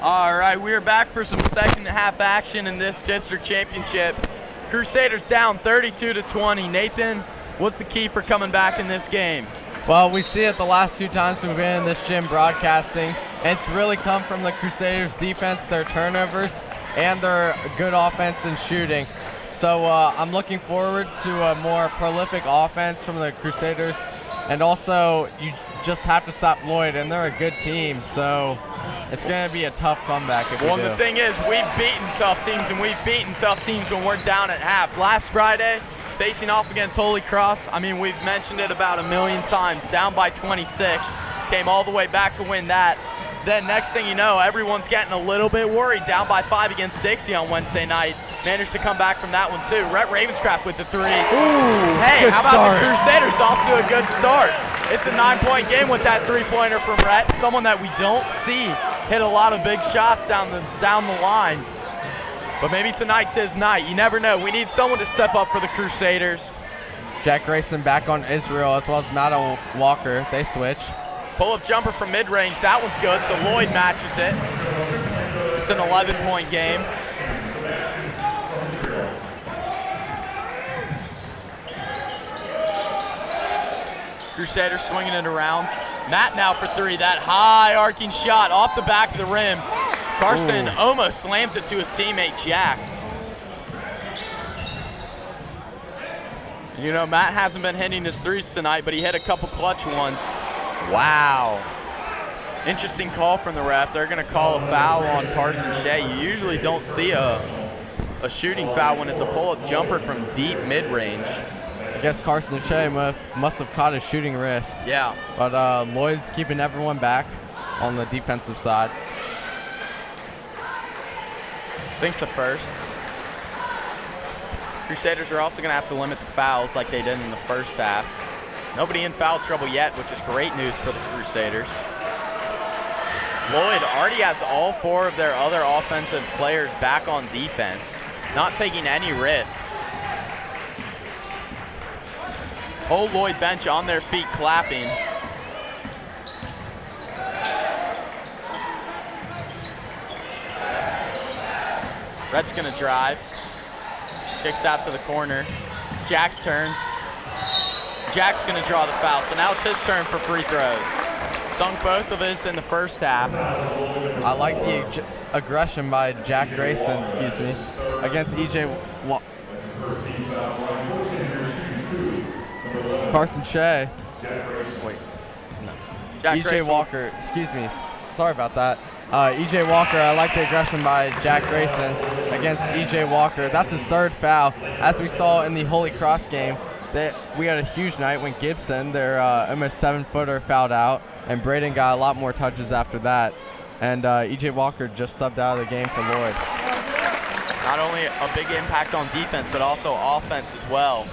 All right, we are back for some second half action in this district championship. Crusaders down 32-20. Nathan, what's the key for coming back in this game? Well, we see it the last 2 times we've been in this gym broadcasting, and it's really come from the Crusaders' defense, their turnovers, and their good offense and shooting. So I'm looking forward to a more prolific offense from the Crusaders, and also you just have to stop Lloyd, and they're a good team, so it's going to be a tough comeback if we do. Well, the thing is, we've beaten tough teams, and we've beaten tough teams when we're down at half. Last Friday, facing off against Holy Cross, I mean, we've mentioned it about a million times, down by 26, came all the way back to win that. Then next thing you know, everyone's getting a little bit worried, down by 5 against Dixie on Wednesday night. Managed to come back from that one too. Rhett Ravenscraft with the 3. Ooh, hey, how about start. the Crusaders off to a good start? It's a 9-point game with that 3-pointer from Rhett, someone that we don't see hit a lot of big shots down the line. But maybe tonight's his night. You never know. We need someone to step up for the Crusaders. Jack Grayson back on Israel as well as Matt Walker. They switch. Pull-up jumper from mid-range. That one's good, so Lloyd matches it. It's an 11-point game. Crusaders swinging it around. Matt now for 3. That high arcing shot off the back of the rim. Carson almost slams it to his teammate, Jack. You know, Matt hasn't been hitting his 3s tonight, but he hit a couple clutch ones. Wow. Interesting call from the ref. They're going to call a foul on Carson Shea. You usually don't see a shooting foul when it's a pull-up jumper from deep mid-range. I guess Carson Shea must have caught his shooting wrist. Yeah. But Lloyd's keeping everyone back on the defensive side. Sinks the first. Crusaders are also going to have to limit the fouls like they did in the first half. Nobody in foul trouble yet, which is great news for the Crusaders. Lloyd already has all 4 of their other offensive players back on defense, not taking any risks. Whole Lloyd bench on their feet clapping. Rhett's gonna drive. Kicks out to the corner. It's Jack's turn. Jack's gonna draw the foul, so now it's his turn for free throws. Sunk both of his in the first half. I like the aggression by Jack Grayson, against EJ Carson Shea. Wait, no. EJ Walker, sorry about that. EJ Walker, I like the aggression by Jack Grayson against EJ Walker. That's his 3rd foul. As we saw in the Holy Cross game, we had a huge night when Gibson, their almost 7-footer, fouled out, and Braden got a lot more touches after that. And EJ Walker just subbed out of the game for Lloyd. Not only a big impact on defense, but also offense as well.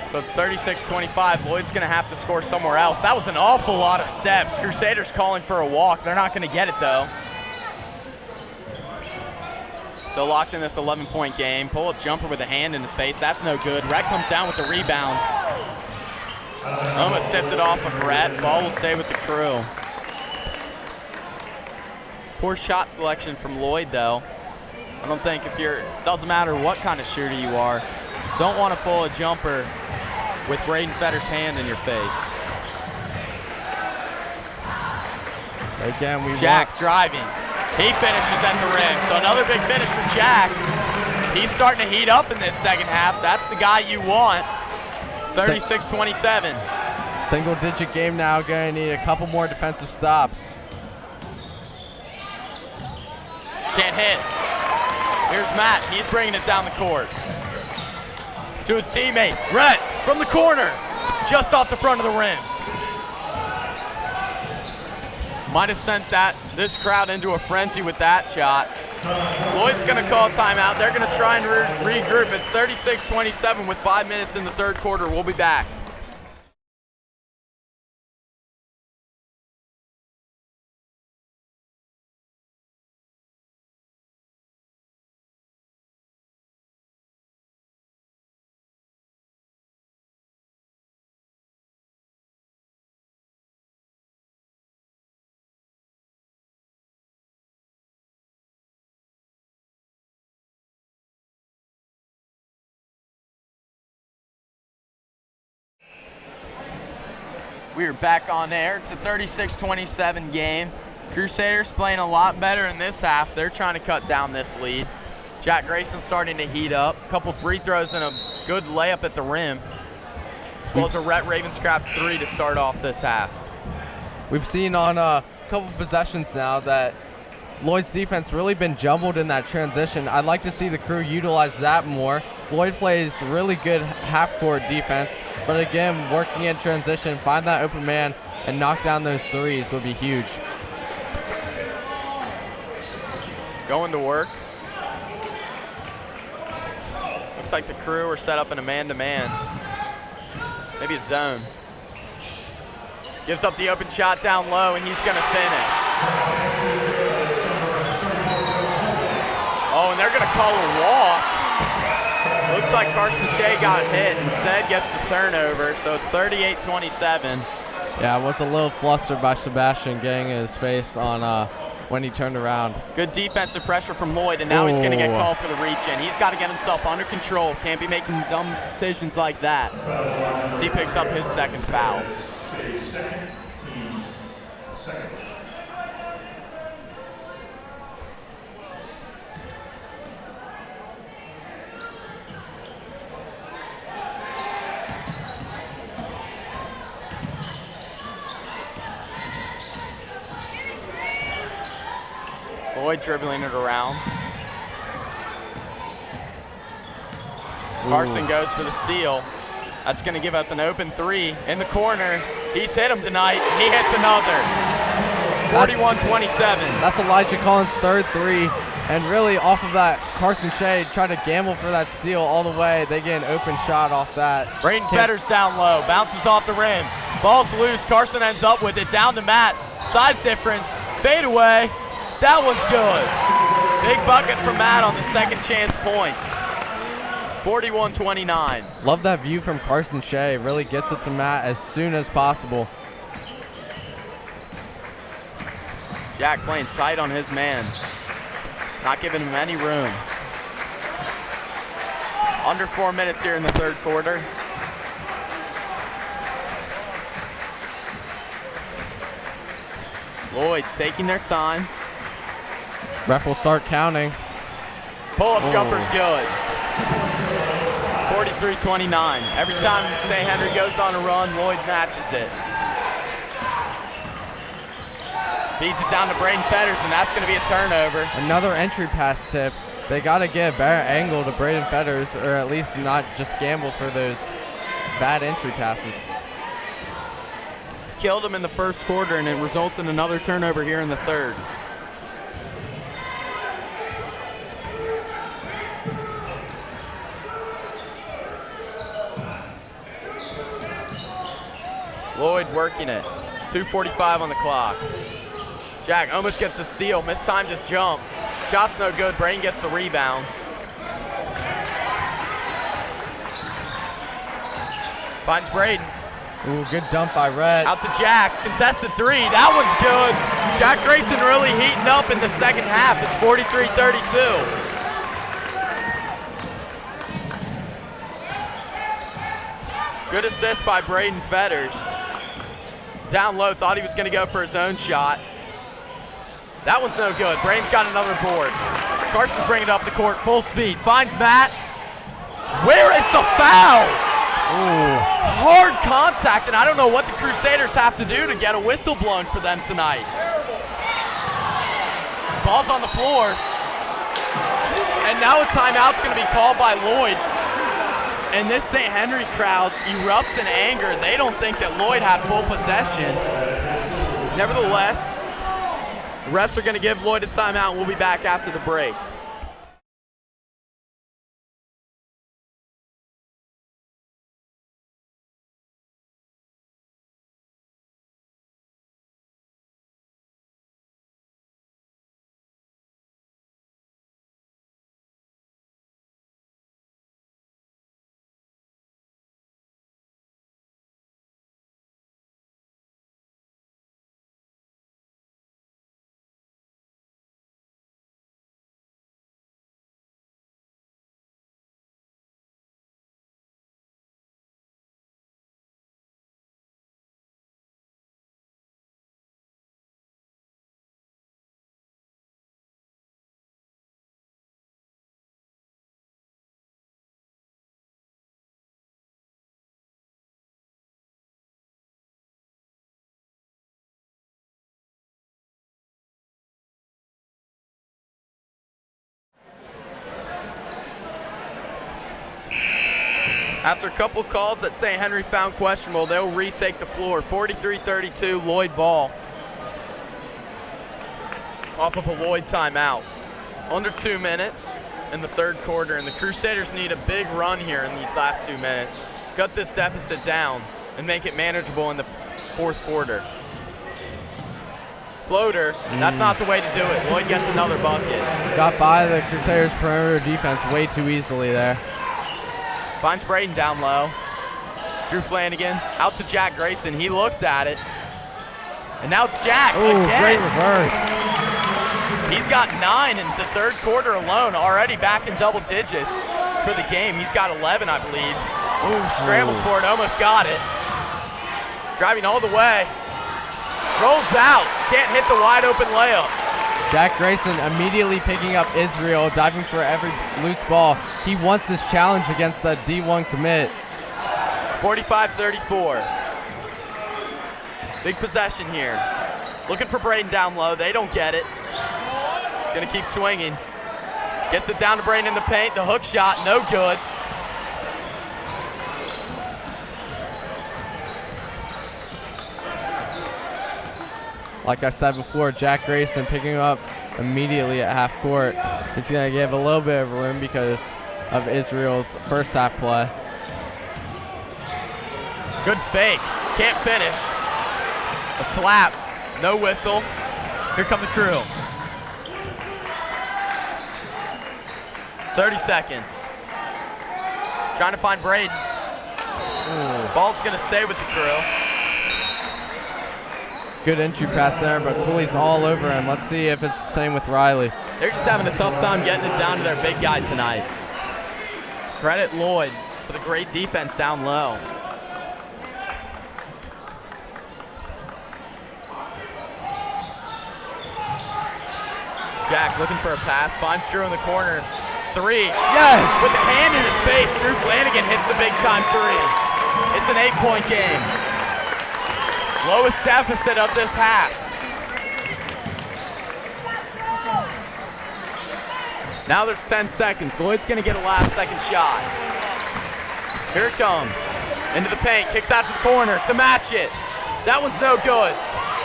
So it's 36-25. Lloyd's going to have to score somewhere else. That was an awful lot of steps. Crusaders calling for a walk. They're not going to get it, though. So locked in this 11-point game. Pull-up jumper with a hand in his face. That's no good. Rhett comes down with the rebound. Almost tipped it off of Rhett. Ball will stay with the Crew. Poor shot selection from Lloyd, though. I don't think doesn't matter what kind of shooter you are, don't want to pull a jumper with Braden Fetter's hand in your face. Again, Jack driving. He finishes at the rim. So another big finish for Jack. He's starting to heat up in this second half. That's the guy you want. 36-27. Single-digit game now. Going to need a couple more defensive stops. Can't hit. Here's Matt. He's bringing it down the court. To his teammate, Rhett, from the corner. Just off the front of the rim. Might have sent this crowd into a frenzy with that shot. Lloyd's going to call timeout. They're going to try and regroup. It's 36-27 with 5 minutes in the 3rd quarter. We'll be back. We are back on air. It's a 36-27 game. Crusaders playing a lot better in this half. They're trying to cut down this lead. Jack Grayson starting to heat up. A couple free throws and a good layup at the rim, as well as a Rhett Ravenscraft 3 to start off this half. We've seen on a couple possessions now that Lloyd's defense really been jumbled in that transition. I'd like to see the Crew utilize that more. Lloyd plays really good half-court defense, but again, working in transition, find that open man and knock down those threes would be huge. Going to work. Looks like the Crew are set up in a man-to-man. Maybe a zone. Gives up the open shot down low, and he's going to finish. Oh, and they're going to call a walk. Looks like Carson Shea got hit. Instead, gets the turnover, so it's 38-27. Yeah, I was a little flustered by Sebastian getting his face on when he turned around. Good defensive pressure from Lloyd, and now he's going to get called for the reach-in. He's got to get himself under control. Can't be making dumb decisions like that. So he picks up his second foul. Lloyd dribbling it around. Carson goes for the steal. That's going to give up an open 3 in the corner. He's hit him tonight. He hits another. 41-27. That's Elijah Collins' third 3. And really off of that, Carson Shea tried to gamble for that steal all the way. They get an open shot off that. Braden Fetters down low. Bounces off the rim. Ball's loose. Carson ends up with it. Down to Matt. Size difference. Fade away. That one's good. Big bucket from Matt on the second chance points. 41-29. Love that view from Carson Shea. Really gets it to Matt as soon as possible. Jack playing tight on his man. Not giving him any room. Under 4 minutes here in the third quarter. Lloyd taking their time. Ref will start counting. Pull-up jumper's good. 43-29. Every time St. Henry goes on a run, Lloyd matches it. Feeds it down to Braden Fetters, and that's going to be a turnover. Another entry pass tip. They got to get a better angle to Braden Fetters, or at least not just gamble for those bad entry passes. Killed him in the first quarter, and it results in another turnover here in the third. Lloyd working it. 2:45 on the clock. Jack almost gets a steal, mistimed his jump. Shot's no good, Braden gets the rebound. Finds Braden. Ooh, good dump by Rhett. Out to Jack, contested 3, that one's good. Jack Grayson really heating up in the second half. It's 43-32. Good assist by Braden Fetters. Down low, thought he was gonna go for his own shot. That one's no good. Braden's got another board. Carson's bringing it up the court, full speed. Finds Matt. Where is the foul? Ooh. Hard contact, and I don't know what the Crusaders have to do to get a whistle blown for them tonight. Ball's on the floor. And now a timeout's gonna be called by Lloyd. And this St. Henry crowd erupts in anger. They don't think that Lloyd had full possession. Nevertheless, the refs are going to give Lloyd a timeout. We'll be back after the break. After a couple calls that St. Henry found questionable, they'll retake the floor. 43-32, Lloyd ball. Off of a Lloyd timeout. Under 2 minutes in the third quarter, and the Crusaders need a big run here in these last 2 minutes. Cut this deficit down and make it manageable in the fourth quarter. Floater, that's not the way to do it. Lloyd gets another bucket. Got by the Crusaders' perimeter defense way too easily there. Finds Braden down low. Drew Flanagan out to Jack Grayson. He looked at it. And now it's Jack again. Great reverse. He's got 9 in the third quarter alone, already back in double digits for the game. He's got 11, I believe. Ooh, scrambles for it, almost got it. Driving all the way. Rolls out, can't hit the wide open layup. Jack Grayson immediately picking up Israel, diving for every loose ball. He wants this challenge against the D1 commit. 45-34. Big possession here. Looking for Braden down low. They don't get it. Gonna keep swinging. Gets it down to Braden in the paint. The hook shot, no good. Like I said before, Jack Grayson picking up immediately at half court. He's going to give a little bit of room because of Israel's first half play. Good fake, can't finish. A slap, no whistle. Here come the crew. 30 seconds. Trying to find Braden. Ball's gonna stay with the crew. Good entry pass there, but Cooley's all over him. Let's see if it's the same with Riley. They're just having a tough time getting it down to their big guy tonight. Credit Lloyd for the great defense down low. Jack looking for a pass, finds Drew in the corner. 3, yes! With the hand in his face, Drew Flanagan hits the big time 3. It's an 8-point game. Lowest deficit of this half. Now there's 10 seconds. Lloyd's gonna get a last second shot. Here it comes. Into the paint, kicks out to the corner to match it. That one's no good.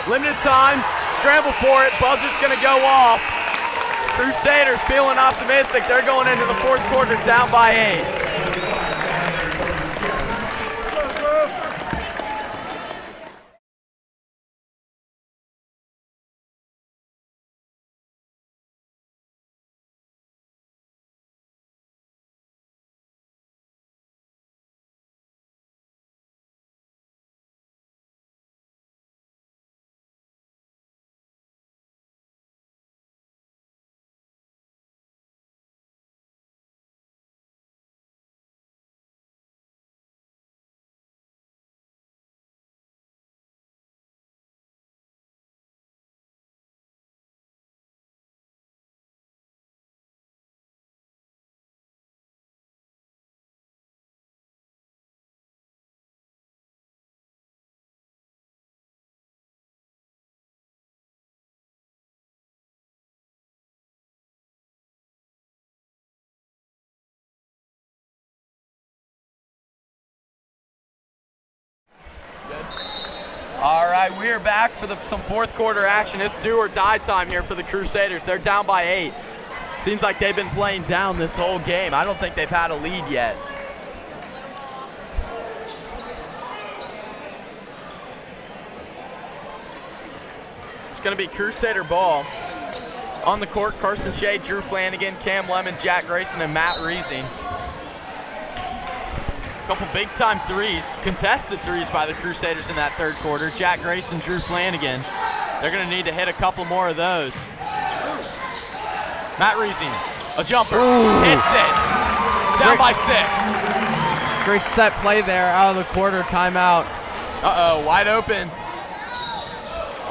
Limited time, scramble for it, buzzer's gonna go off. Crusaders feeling optimistic. They're going into the fourth quarter down by 8. All right, we are back for some fourth quarter action. It's do or die time here for the Crusaders. They're down by 8. Seems like they've been playing down this whole game. I don't think they've had a lead yet. It's gonna be Crusader ball. On the court, Carson Shea, Drew Flanagan, Cam Lemon, Jack Grayson, and Matt Reesing. Couple big time threes, contested threes by the Crusaders in that third quarter. Jack Grayson, Drew Flanagan. They're gonna need to hit a couple more of those. Matt Reesing, a jumper, hits it. Down by 6. Great set play there out of the quarter timeout. Uh-oh, wide open.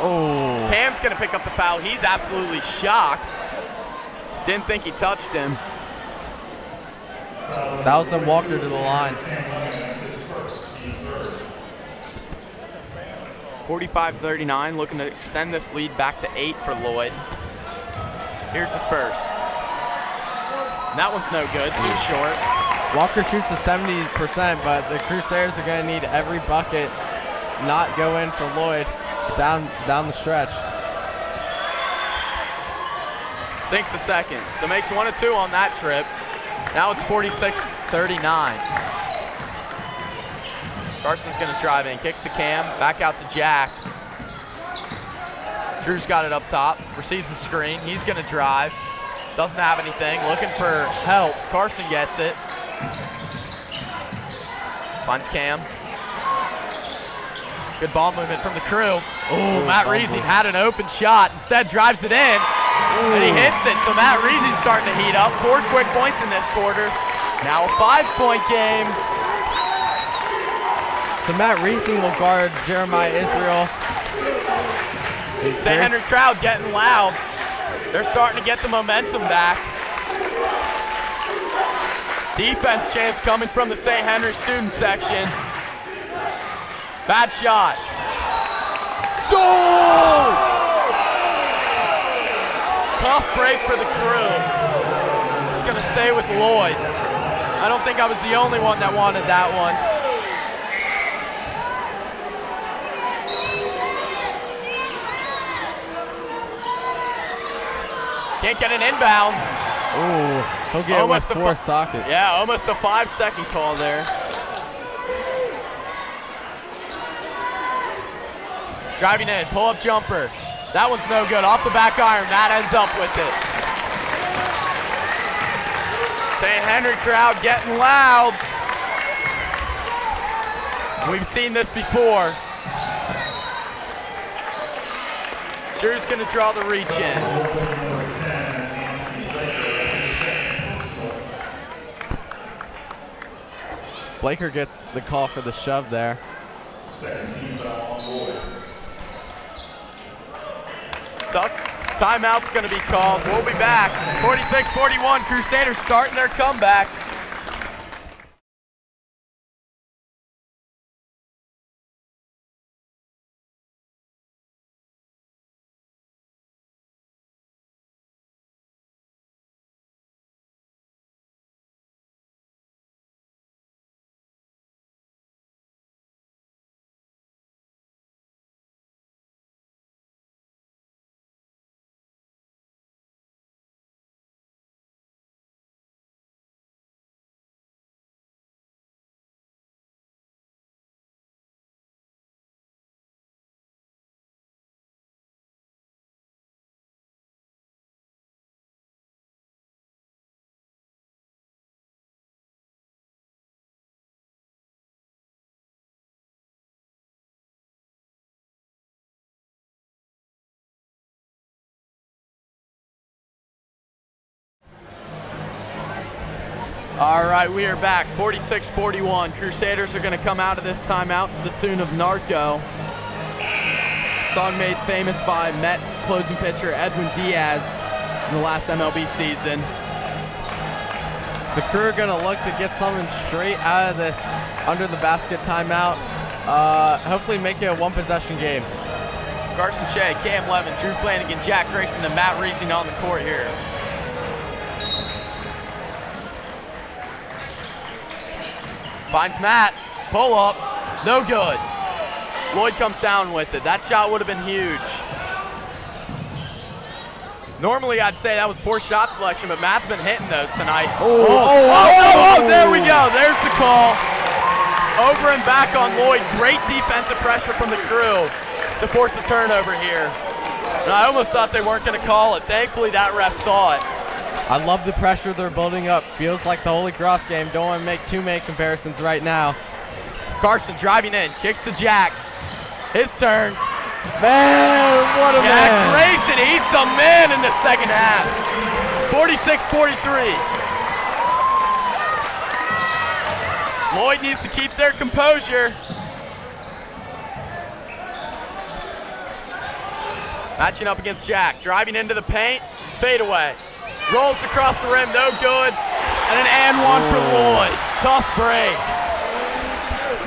Oh. Cam's gonna pick up the foul. He's absolutely shocked. Didn't think he touched him. That was a Walker to the line. 45-39, looking to extend this lead back to 8 for Lloyd. Here's his first. And that one's no good, too short. Walker shoots a 70%, but the Crusaders are going to need every bucket not go in for Lloyd down the stretch. Sinks the second, so makes 1 of 2 on that trip. Now it's 46-39. Carson's gonna drive in, kicks to Cam, back out to Jack. Drew's got it up top, receives the screen. He's gonna drive, doesn't have anything, looking for help. Carson gets it. Finds Cam. Good ball movement from the crew. Oh, Matt Reesing had an open shot, instead drives it in. And he hits it, so Matt Reesing's starting to heat up. 4 quick points in this quarter. Now a 5-point game. So Matt Reesing will guard Jeremiah Israel. St. Henry crowd getting loud. They're starting to get the momentum back. Defense chance coming from the St. Henry student section. Bad shot. Goal! Tough break for the crew. It's gonna stay with Lloyd. I don't think I was the only one that wanted that one. Can't get an inbound. Ooh, he'll get almost with 4 socket. Yeah, almost a 5-second call there. Driving in, pull-up jumper. That one's no good, off the back iron. Matt ends up with it. St. Henry crowd getting loud. We've seen this before. Drew's gonna draw the reach in. Blaker gets the call for the shove there. Timeout's going to be called. We'll be back. 46-41, Crusaders starting their comeback. All right, we are back, 46-41. Crusaders are going to come out of this timeout to the tune of Narco. Song made famous by Mets closing pitcher Edwin Diaz in the last MLB season. The crew are going to look to get something straight out of this under the basket timeout. Hopefully make it a 1-possession game. Carson Shea, Cam Levin, Drew Flanagan, Jack Grayson, and Matt Reesing on the court here. Finds Matt, pull up, no good. Lloyd comes down with it. That shot would have been huge. Normally I'd say that was poor shot selection, but Matt's been hitting those tonight. There we go, there's the call. Over and back on Lloyd, great defensive pressure from the crew to force a turnover here. And I almost thought they weren't gonna call it. Thankfully that ref saw it. I love the pressure they're building up. Feels like the Holy Cross game. Don't want to make too many comparisons right now. Carson driving in, kicks to Jack. His turn. Man, what a man. Jack Grayson, he's the man in the second half. 46-43. Lloyd needs to keep their composure. Matching up against Jack, driving into the paint, fade away. Rolls across the rim, no good. And an and one for Lloyd. Tough break.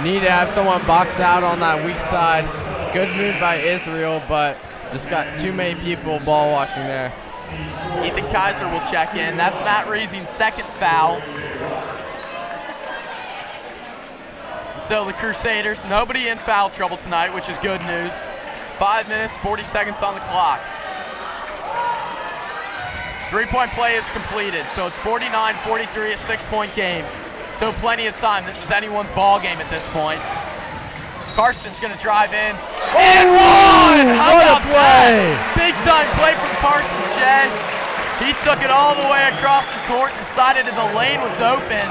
Need to have someone box out on that weak side. Good move by Israel, but just got too many people ball washing there. Ethan Kaiser will check in. That's Matt Reesing's second foul. Still the Crusaders, nobody in foul trouble tonight, which is good news. 5 minutes, 40 seconds on the clock. 3-point play is completed, so it's 49-43, a 6-point game. Still plenty of time. This is anyone's ball game at this point. Carson's gonna drive in. And one! How about that? Big time play from Carson Shea. He took it all the way across the court, decided that the lane was open,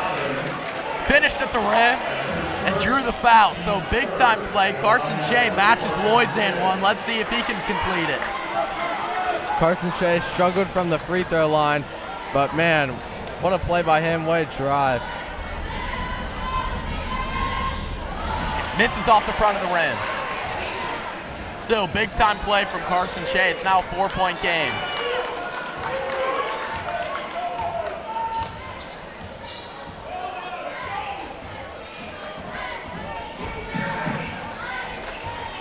finished at the rim, and drew the foul. So big time play. Carson Shea matches Lloyd's and one. Let's see if he can complete it. Carson Shea struggled from the free throw line, but man, what a play by him, what a drive. Misses off the front of the rim. Still big time play from Carson Shea. It's now a 4-point game.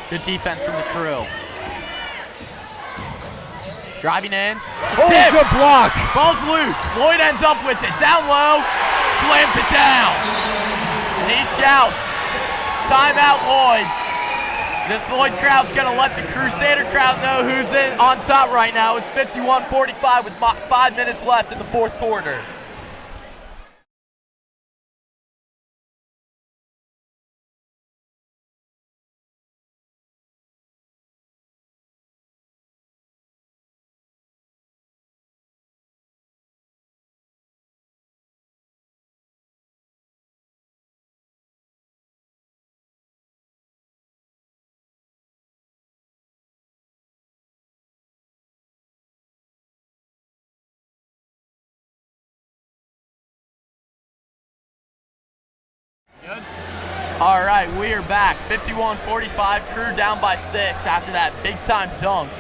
Good defense from the Crew. Driving in. Oh, good block. Ball's loose. Lloyd ends up with it. Down low. Slams it down. And he shouts, timeout Lloyd. This Lloyd crowd's going to let the Crusader crowd know who's on top right now. It's 51-45 with 5 minutes left in the fourth quarter. Good. All right, we are back. 51-45, Crew down by 6 after that big-time dunk.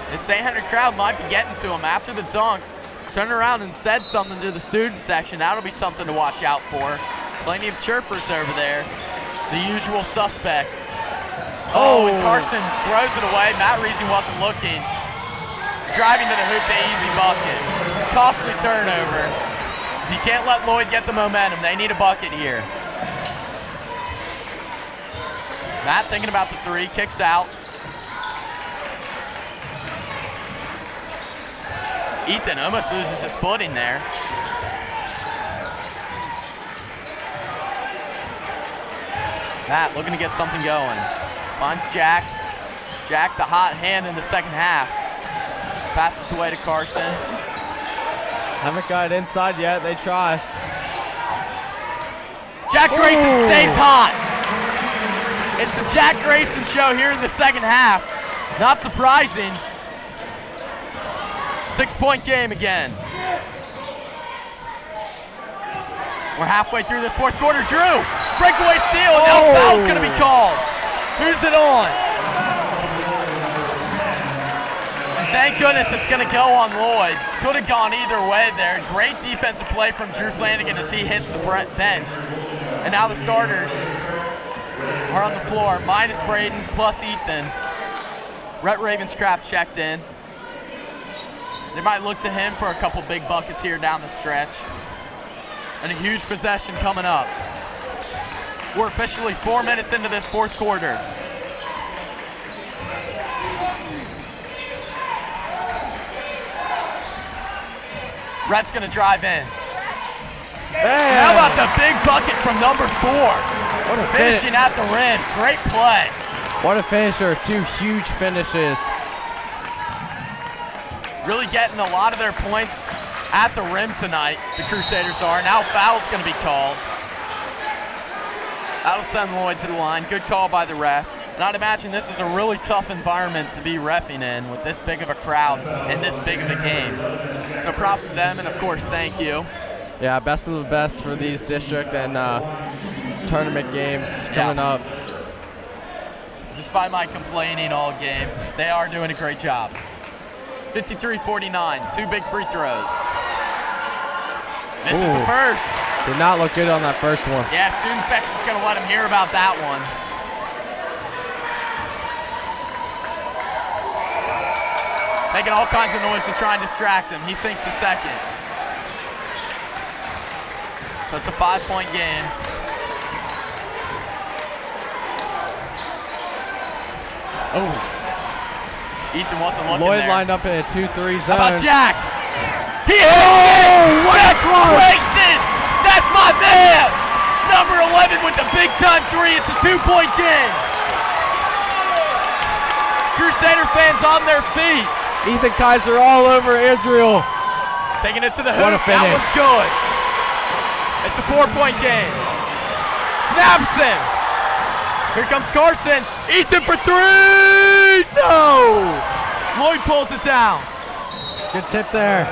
The St. Henry crowd might be getting to him after the dunk. Turned around and said something to the student section. That'll be something to watch out for. Plenty of chirpers over there. The usual suspects. Oh, and Carson throws it away. Matt Reesing wasn't looking. Driving to the hoop, the easy bucket. Costly turnover. You can't let Lloyd get the momentum. They need a bucket here. Matt thinking about the three, kicks out. Ethan almost loses his footing there. Matt looking to get something going. Finds Jack. Jack, the hot hand in the second half. Passes away to Carson. Haven't got it inside yet, they try. Jack Grayson stays hot. It's the Jack Grayson show here in the second half. Not surprising. 6-point game again. We're halfway through this fourth quarter. Drew, breakaway steal, and now foul's gonna be called. Who's it on? Thank goodness it's going to go on Lloyd. Could have gone either way there. Great defensive play from Drew Flanagan as he hits the bench. And now the starters are on the floor, minus Braden plus Ethan. Rhett Ravenscraft checked in. They might look to him for a couple big buckets here down the stretch. And a huge possession coming up. We're officially 4 minutes into this fourth quarter. Rhett's gonna drive in. Man. How about the big bucket from number 4? What a finishing at the rim. Great play. What a finisher, 2 huge finishes. Really getting a lot of their points at the rim tonight, the Crusaders are. Now foul's gonna be called. That'll send Lloyd to the line. Good call by the refs. And I'd imagine this is a really tough environment to be reffing in with this big of a crowd and this big of a game. So props to them, and of course, thank you. Yeah, best of the best for these district and tournament games coming up. Despite my complaining all game, they are doing a great job. 53-49, 2 big free throws. This is the first. Did not look good on that first one. Yeah, student section's gonna let him hear about that one. Making all kinds of noise to try and distract him. He sinks the second. So it's a 5-point game. Oh. Ethan wasn't looking Lloyd there. lined up in a 2-3 zone. How about Jack? He hit it! Jack Grayson! That's my man! Number 11 with the big-time 3. It's a 2-point game. Crusader fans on their feet. Ethan Kaiser all over Israel. Taking it to the What a hoop. That finish. was good. It's a 4-point game. Snaps in. Here comes Carson. Ethan for 3. No! Lloyd pulls it down. Good tip there.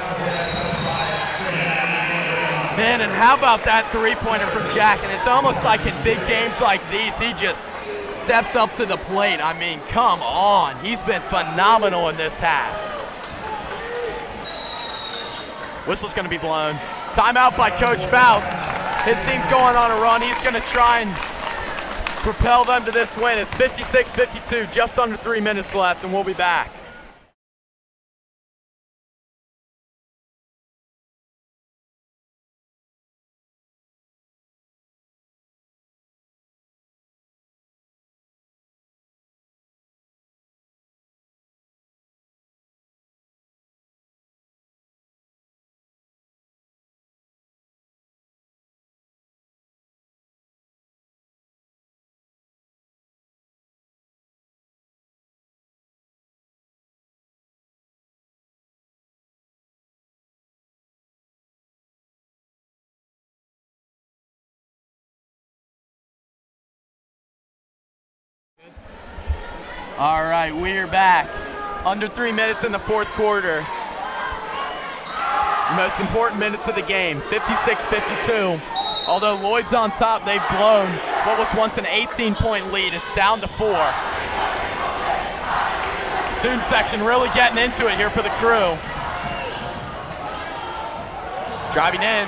Man, and how about that 3-pointer from Jack? And it's almost like in big games like these, he just steps up to the plate. I mean, come on. He's been phenomenal in this half. Whistle's going to be blown. Timeout by Coach Faust. His team's going on a run. He's going to try and propel them to this win. It's 56-52, just under 3 minutes left, and we'll be back. All right, we're back. Under 3 minutes in the fourth quarter. The most important minutes of the game, 56-52. Although Lloyd's on top, they've blown what was once an 18-point lead. It's down to 4. Student section really getting into it here for the Crew. Driving in.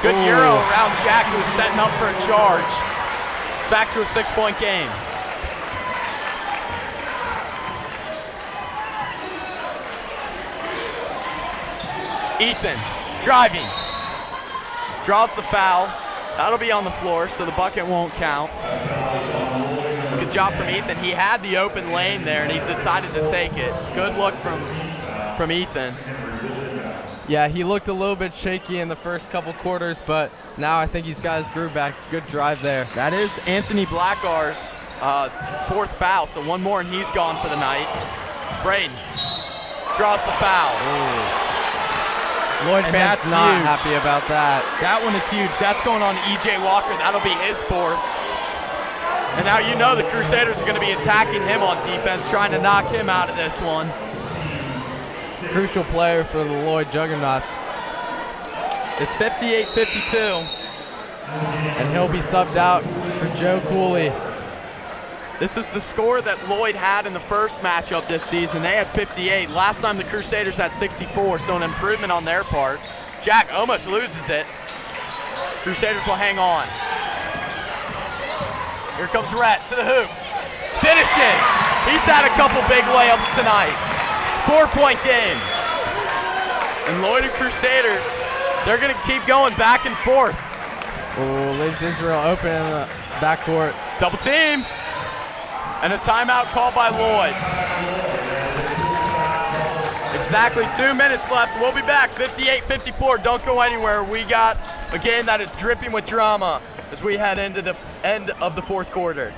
Good Euro around Jack, who was setting up for a charge. It's back to a 6-point game. Ethan driving, draws the foul. That'll be on the floor, so the bucket won't count. Good job from Ethan. He had the open lane there, and he decided to take it. Good look from Ethan. Yeah, he looked a little bit shaky in the first couple quarters, but now I think he's got his groove back. Good drive there. That is Anthony Blackar's 4th foul, so one more and he's gone for the night. Braden draws the foul. Lloyd And fans that's not huge. happy about that. That one is huge. That's going on E.J. Walker. That'll be his 4th. And now you know the Crusaders are going to be attacking him on defense, trying to knock him out of this one. Crucial player for the Lloyd Juggernauts. It's 58-52. And he'll be subbed out for Joe Cooley. This is the score that Lloyd had in the first matchup this season. They had 58. Last time the Crusaders had 64, so an improvement on their part. Jack almost loses it. Crusaders will hang on. Here comes Rhett to the hoop. Finishes. He's had a couple big layups tonight. 4-point game. And Lloyd and Crusaders, they're going to keep going back and forth. Oh, leaves Israel open in the backcourt. Double team. And a timeout called by Lloyd. Exactly 2 minutes left. We'll be back, 58-54. Don't go anywhere. We got a game that is dripping with drama as we head into the end of the fourth quarter.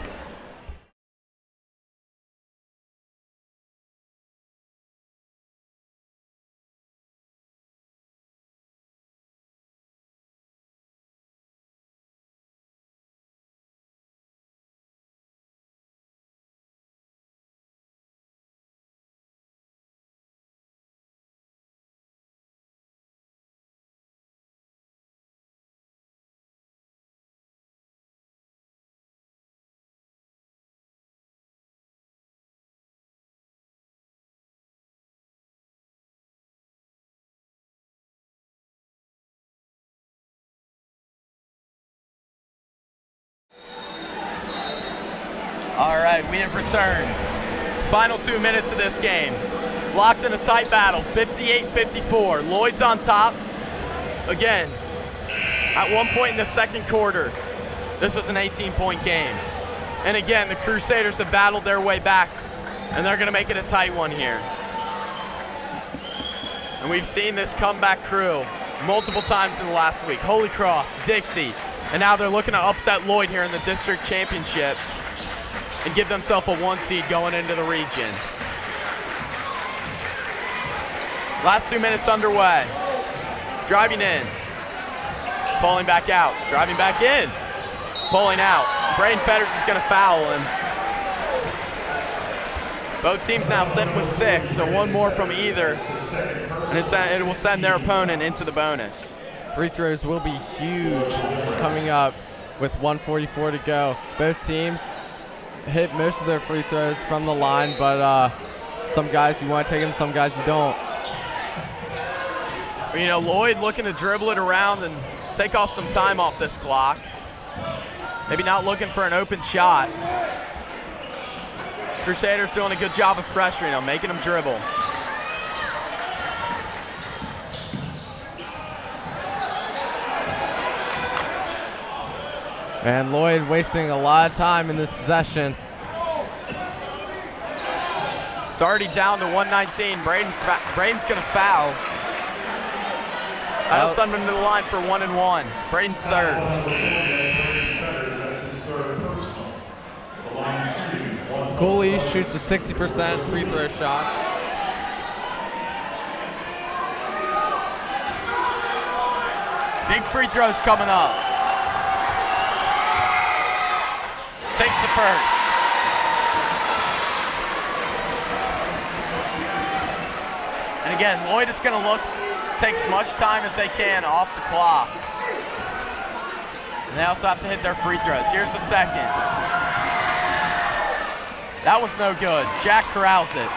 All right, we have returned. Final 2 minutes of this game. Locked in a tight battle, 58-54. Lloyd's on top. Again, At one point in the second quarter, this was an 18-point game. And again, the Crusaders have battled their way back, and they're going to make it a tight one here. And we've seen this comeback crew multiple times in the last week. Holy Cross, Dixie, and now they're looking to upset Lloyd here in the district championship and give themselves a 1 seed going into the region. Last 2 minutes underway. Driving in, pulling back out, driving back in, pulling out. Braden Fetters is going to foul him. Both teams now sitting with 6, so one more from either, and it will send their opponent into the bonus. Free throws will be huge coming up with 1:44 to go. Both teams hit most of their free throws from the line, but some guys you want to take them, some guys you don't. You know, Lloyd looking to dribble it around and take off some time off this clock. Maybe not looking for an open shot. Crusaders doing a good job of pressuring them, making them dribble. And Lloyd wasting a lot of time in this possession. It's already down to 119. Braden's going to foul. That'll send him to the line for 1 and 1. Braden's third. Cooley shoots a 60% free throw shot. Big free throws coming up. Takes the first. And again, Lloyd is going to look to take as much time as they can off the clock. And they also have to hit their free throws. Here's the second. That one's no good. Jack corrals it.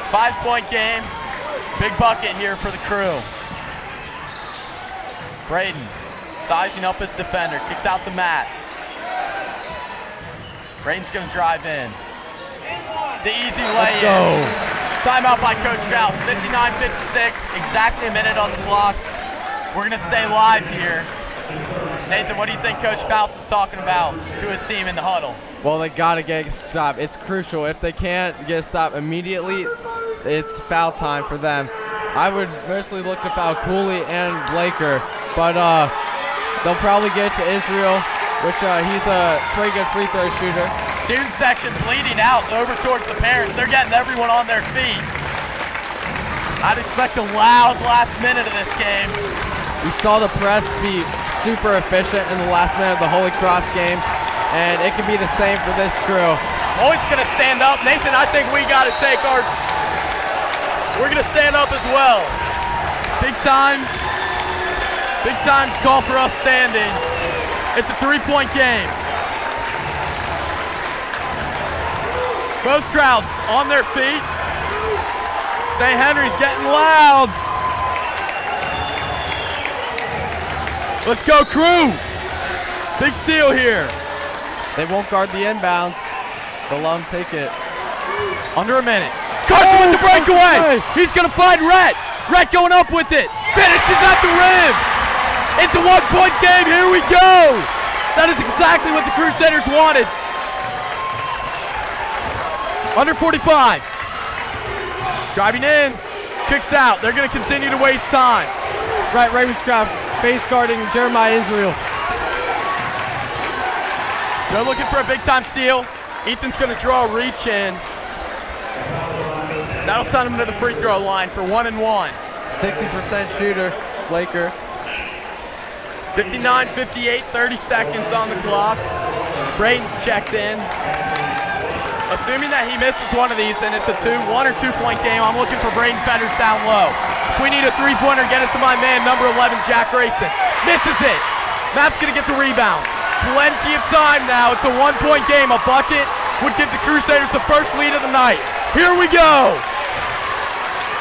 5-point game. Big bucket here for the crew. Braden sizing up his defender. Kicks out to Matt. Braden's going to drive in. The easy lay-in. Let's go. Timeout by Coach Faust. 59:56. Exactly a minute on the clock. We're going to stay live here. Nathan, what do you think Coach Faust is talking about to his team in the huddle? Well, they got to get a stop. It's crucial. If they can't get a stop immediately, it's foul time for them. I would mostly look to foul Cooley and Blaker, but they'll probably get to Israel, which he's a pretty good free throw shooter. Student section bleeding out over towards the parents. They're getting everyone on their feet. I'd expect a loud last minute of this game. We saw the press be super efficient in the last minute of the Holy Cross game, and it can be the same for this crew. Lloyd's going to stand up. Nathan, I think we got to take our... We're going to stand up as well. Big time's call for us standing. It's a 3-point game. Both crowds on their feet. St. Henry's getting loud. Let's go, crew. Big steal here. They won't guard the inbounds. They'll let them take it. Under a minute. Carson with the breakaway. He's going to find Rhett. Rhett going up with it. Finishes at the rim. It's a 1-point game. Here we go. That is exactly what the Crusaders wanted. Under 45. Driving in. Kicks out. They're going to continue to waste time. Right, Ravenscraft face guarding Jeremiah Israel. They're looking for a big-time steal. Ethan's going to draw a reach in. That'll send him to the free throw line for 1 and 1. 60% shooter, Blaker. 59:58, 30 seconds on the clock. Braden's checked in. Assuming that he misses one of these and it's a 1 or 2-point game, I'm looking for Braden Fetters down low. If we need a 3-pointer, get it to my man, number 11, Jack Grayson. Misses it. Matt's going to get the rebound. Plenty of time now. It's a 1-point game. A bucket would give the Crusaders the first lead of the night. Here we go.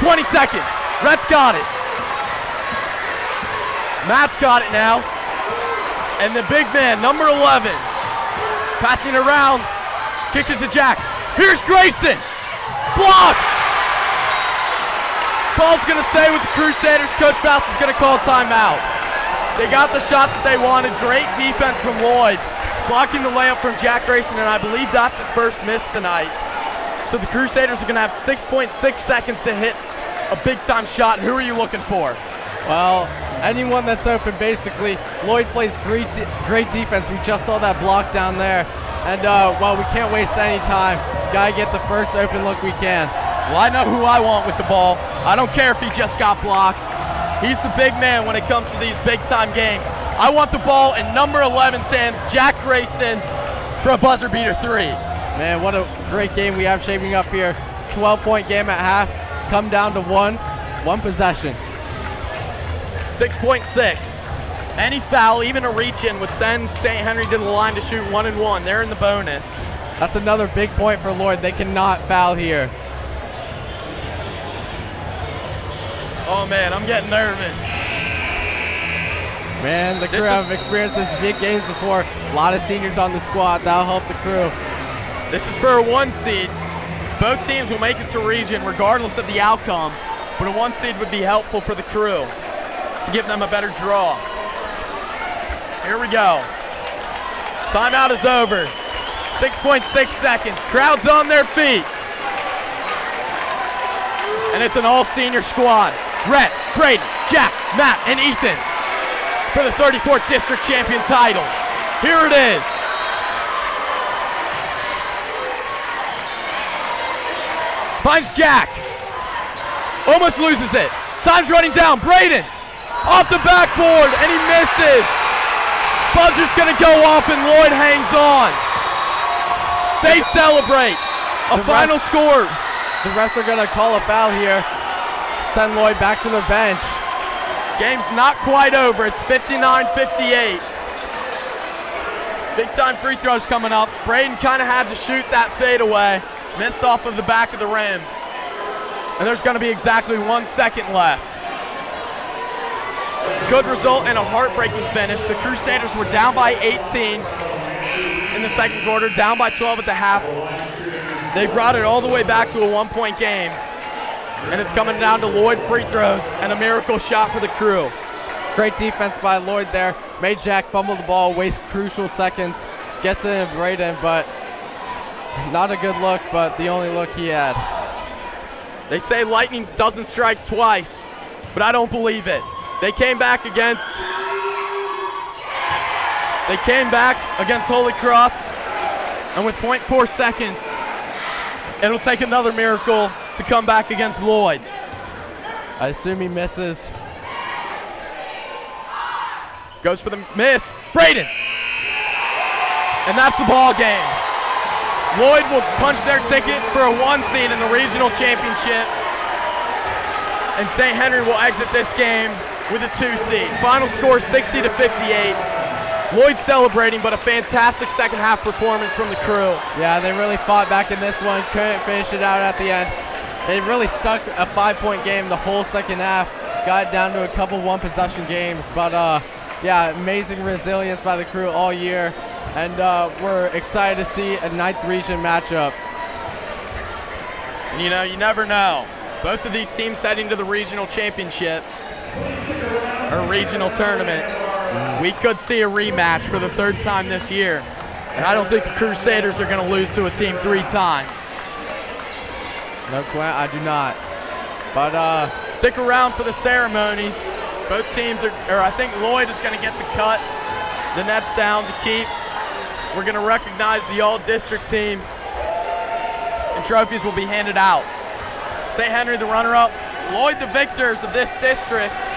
20 seconds. Rhett's got it. Matt's got it now. And the big man, number 11, passing around, kicks it to Jack. Here's Grayson. Blocked. Ball's going to stay with the Crusaders. Coach Faust is going to call timeout. They got the shot that they wanted. Great defense from Lloyd, blocking the layup from Jack Grayson, and I believe that's his first miss tonight. So the Crusaders are going to have 6.6 seconds to hit a big-time shot. Who are you looking for? Well, anyone that's open, basically. Lloyd plays great defense. We just saw that block down there. And, well, we can't waste any time. Got to get the first open look we can. Well, I know who I want with the ball. I don't care if he just got blocked. He's the big man when it comes to these big-time games. I want the ball in number 11 Sam's Jack Grayson for a buzzer beater 3. Man, what a great game we have shaping up here. 12-point game at half. Come down to one possession. 6.6. Any foul, even a reach-in, would send St. Henry to the line to shoot 1-1. They're in the bonus. That's another big point for Lloyd. They cannot foul here. Oh, man, I'm getting nervous. Man, the crew have experienced these big games before. A lot of seniors on the squad. That'll help the crew. This is for a 1 seed. Both teams will make it to region regardless of the outcome, but a 1 seed would be helpful for the crew to give them a better draw. Here we go. Timeout is over. 6.6 seconds. Crowd's on their feet. And it's an all-senior squad. Rhett, Braden, Jack, Matt, and Ethan for the 34th District Champion title. Here it is. Finds Jack. Almost loses it. Time's running down. Braden off the backboard, and he misses. Buzzer's going to go off, and Lloyd hangs on. They celebrate. A final score. The refs are going to call a foul here. Send Lloyd back to their bench. Game's not quite over. It's 59-58. Big time free throws coming up. Braden kind of had to shoot that fadeaway. Missed off of the back of the rim. And there's going to be exactly 1 second left. Could result in a heartbreaking finish. The Crusaders were down by 18 in the second quarter, down by 12 at the half. They brought it all the way back to a 1-point game. And it's coming down to Lloyd free throws and a miracle shot for the crew. Great defense by Lloyd there. Made Jack fumble the ball, waste crucial seconds. Gets it in Braden, but not a good look, but the only look he had. They say lightning doesn't strike twice, but I don't believe it. They came back against Holy Cross, and with 0.4 seconds, it'll take another miracle to come back against Lloyd. I assume he misses. Goes for the miss. Braden! And that's the ball game. Lloyd will punch their ticket for a 1 seed in the regional championship. And St. Henry will exit this game with a 2 seed. Final score 60-58. Lloyd celebrating, but a fantastic second half performance from the crew. Yeah, they really fought back in this one. Couldn't finish it out at the end. They really stuck a 5-point game the whole second half. Got down to a couple 1-possession games, but yeah, amazing resilience by the crew all year. And we're excited to see a 9th region matchup. And you know, you never know. Both of these teams heading to the regional championship or regional tournament. We could see a rematch for the 3rd time this year. And I don't think the Crusaders are going to lose to a team 3 times. No, Quinn, I do not. But stick around for the ceremonies. Both teams are, or I think Lloyd is going to get to cut the nets down to keep. We're going to recognize the all-district team, and trophies will be handed out. St. Henry the runner-up, Lloyd the victors of this district.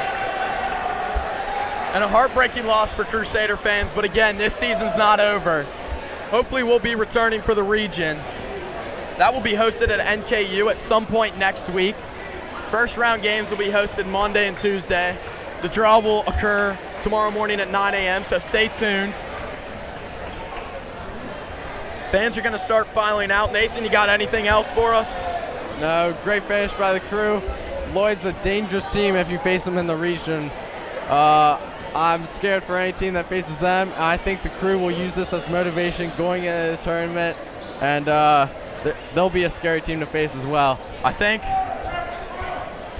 And a heartbreaking loss for Crusader fans, but again, this season's not over. Hopefully we'll be returning for the region. That will be hosted at NKU at some point next week. First round games will be hosted Monday and Tuesday. The draw will occur tomorrow morning at 9 a.m., so stay tuned. Fans are going to start filing out. Nathan, you got anything else for us? No, great finish by the crew. Lloyd's a dangerous team if you face them in the region. I'm scared for any team that faces them. I think the crew will use this as motivation going into the tournament, and they'll be a scary team to face as well. I think,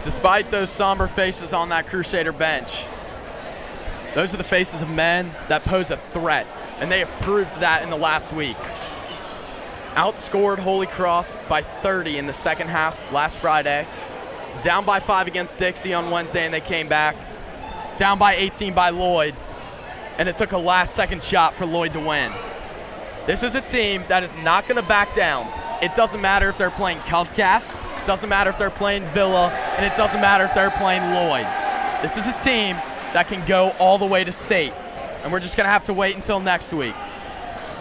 despite those somber faces on that Crusader bench, Those are the faces of men that pose a threat, and they have proved that in the last week. Outscored Holy Cross by 30 in the second half last Friday. Down by 5 against Dixie on Wednesday, and they came back. Down by 18 by Lloyd, and it took a last-second shot for Lloyd to win. This is a team that is not going to back down. It doesn't matter if they're playing Calf, it doesn't matter if they're playing Villa, and it doesn't matter if they're playing Lloyd. This is a team that can go all the way to state, and we're just going to have to wait until next week.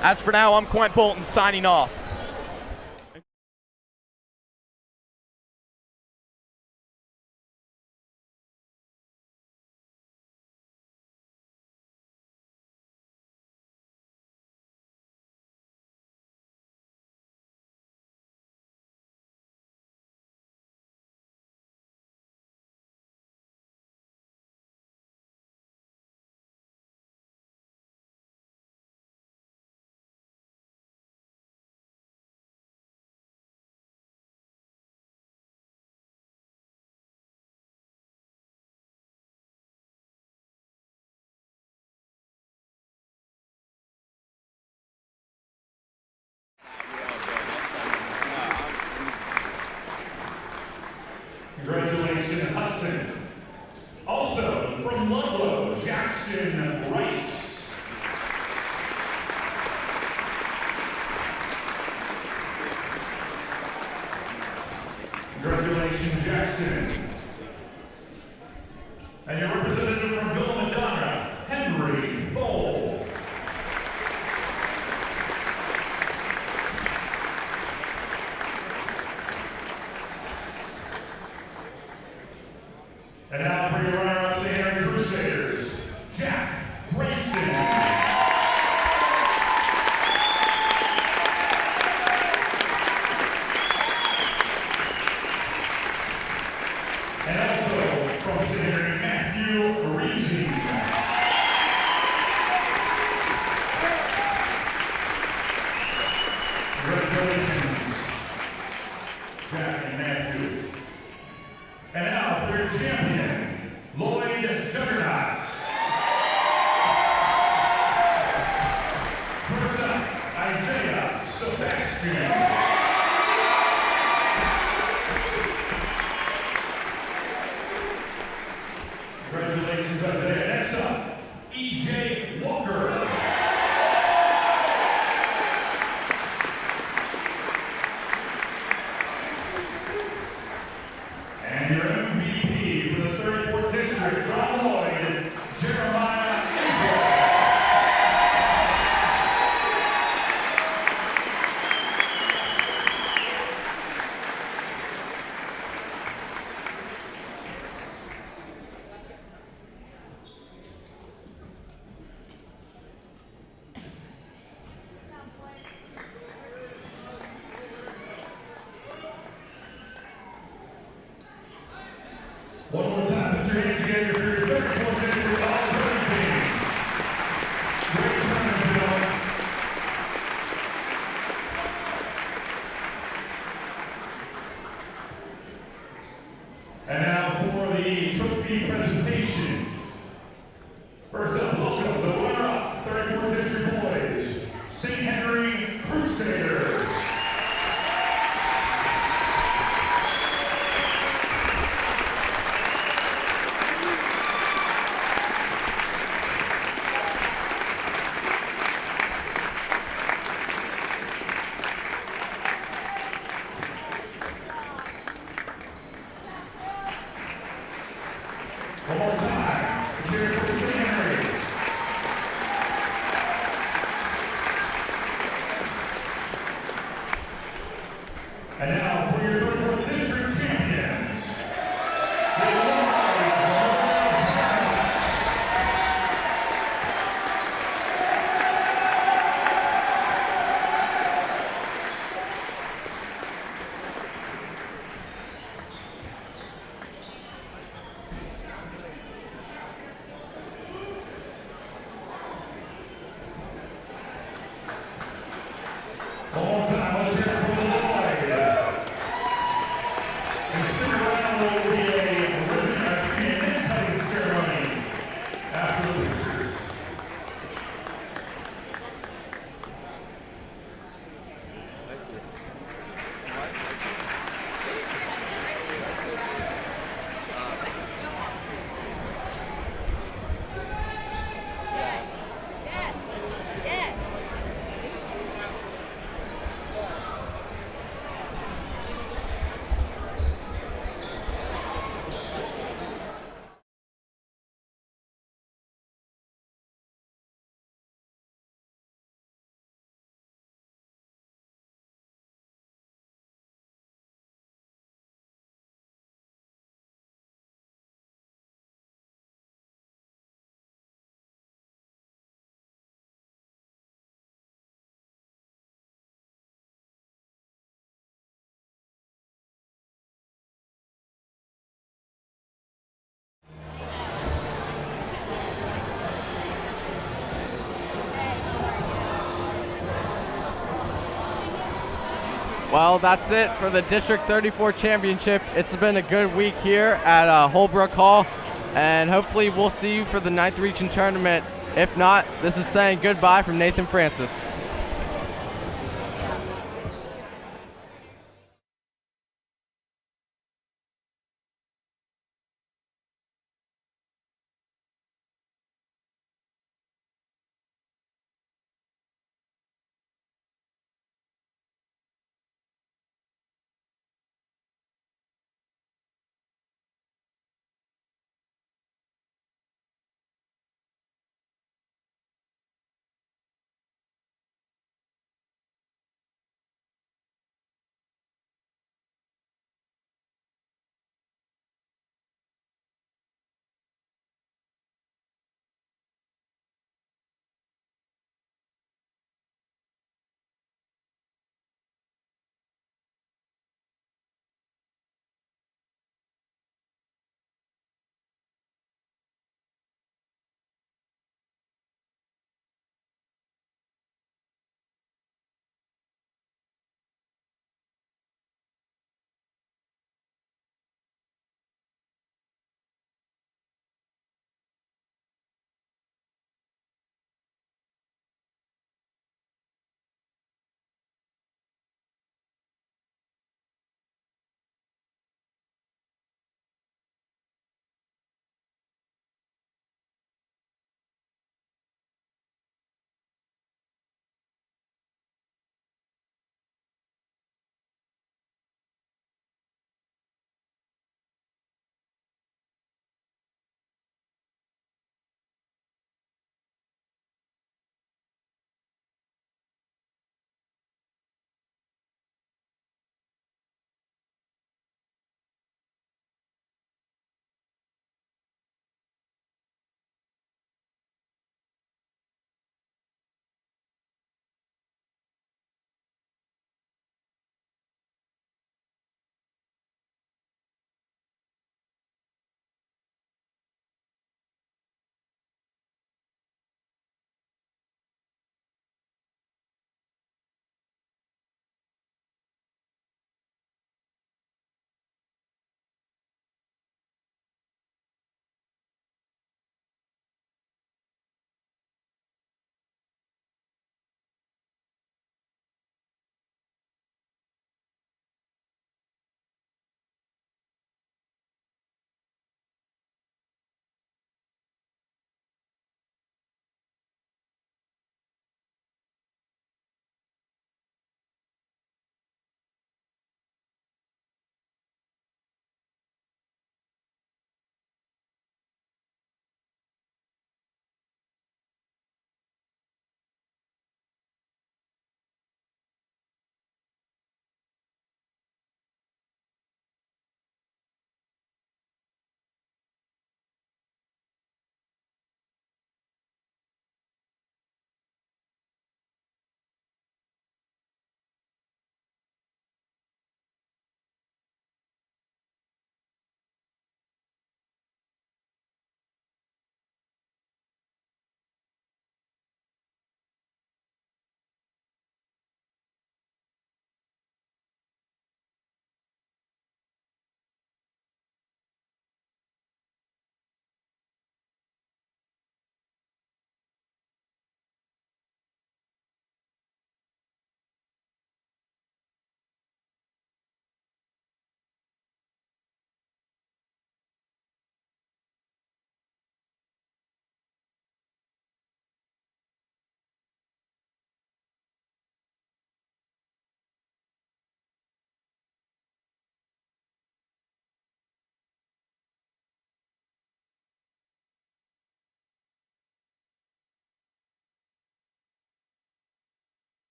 As for now, I'm Quint Bolton signing off. Congratulations, Hudson. Also, from Ludlow, Jackson Rice. Congratulations, Jackson. And your representative from Villa Madonna, Henry Bowl. And now for your runner-up, St. Henry Crusaders, Jack Grayson. And also from St. Henry, Matthew Reezy. Congratulations, Jack and Matthew. And now for your champion, Lloyd Juggernauts. First up, Isaiah Sebastian. Congratulations, Isaiah. Next up, E.J. Walker. And your MVP for the 34th District, from Lloyd, Jeremiah Israel. One more time, put your hands together for your 34th District All-Learning Team. Great turn, gentlemen. And now for the trophy presentation. First up, welcome the runner-up, 34th District Boys, St. Henry Crusaders. One more time, let's hear it for St. Henry. And now for your 34th District champions, the Lloyd Juggernauts. One more time, let's hear it for the Lloyd. And stick around, there will be a ribbon cutting ceremony after the Well, that's it for the District 34 Championship. It's been a good week here at Holbrook Hall, and hopefully we'll see you for the 9th Region Tournament. If not, this is saying goodbye from Nathan Francis.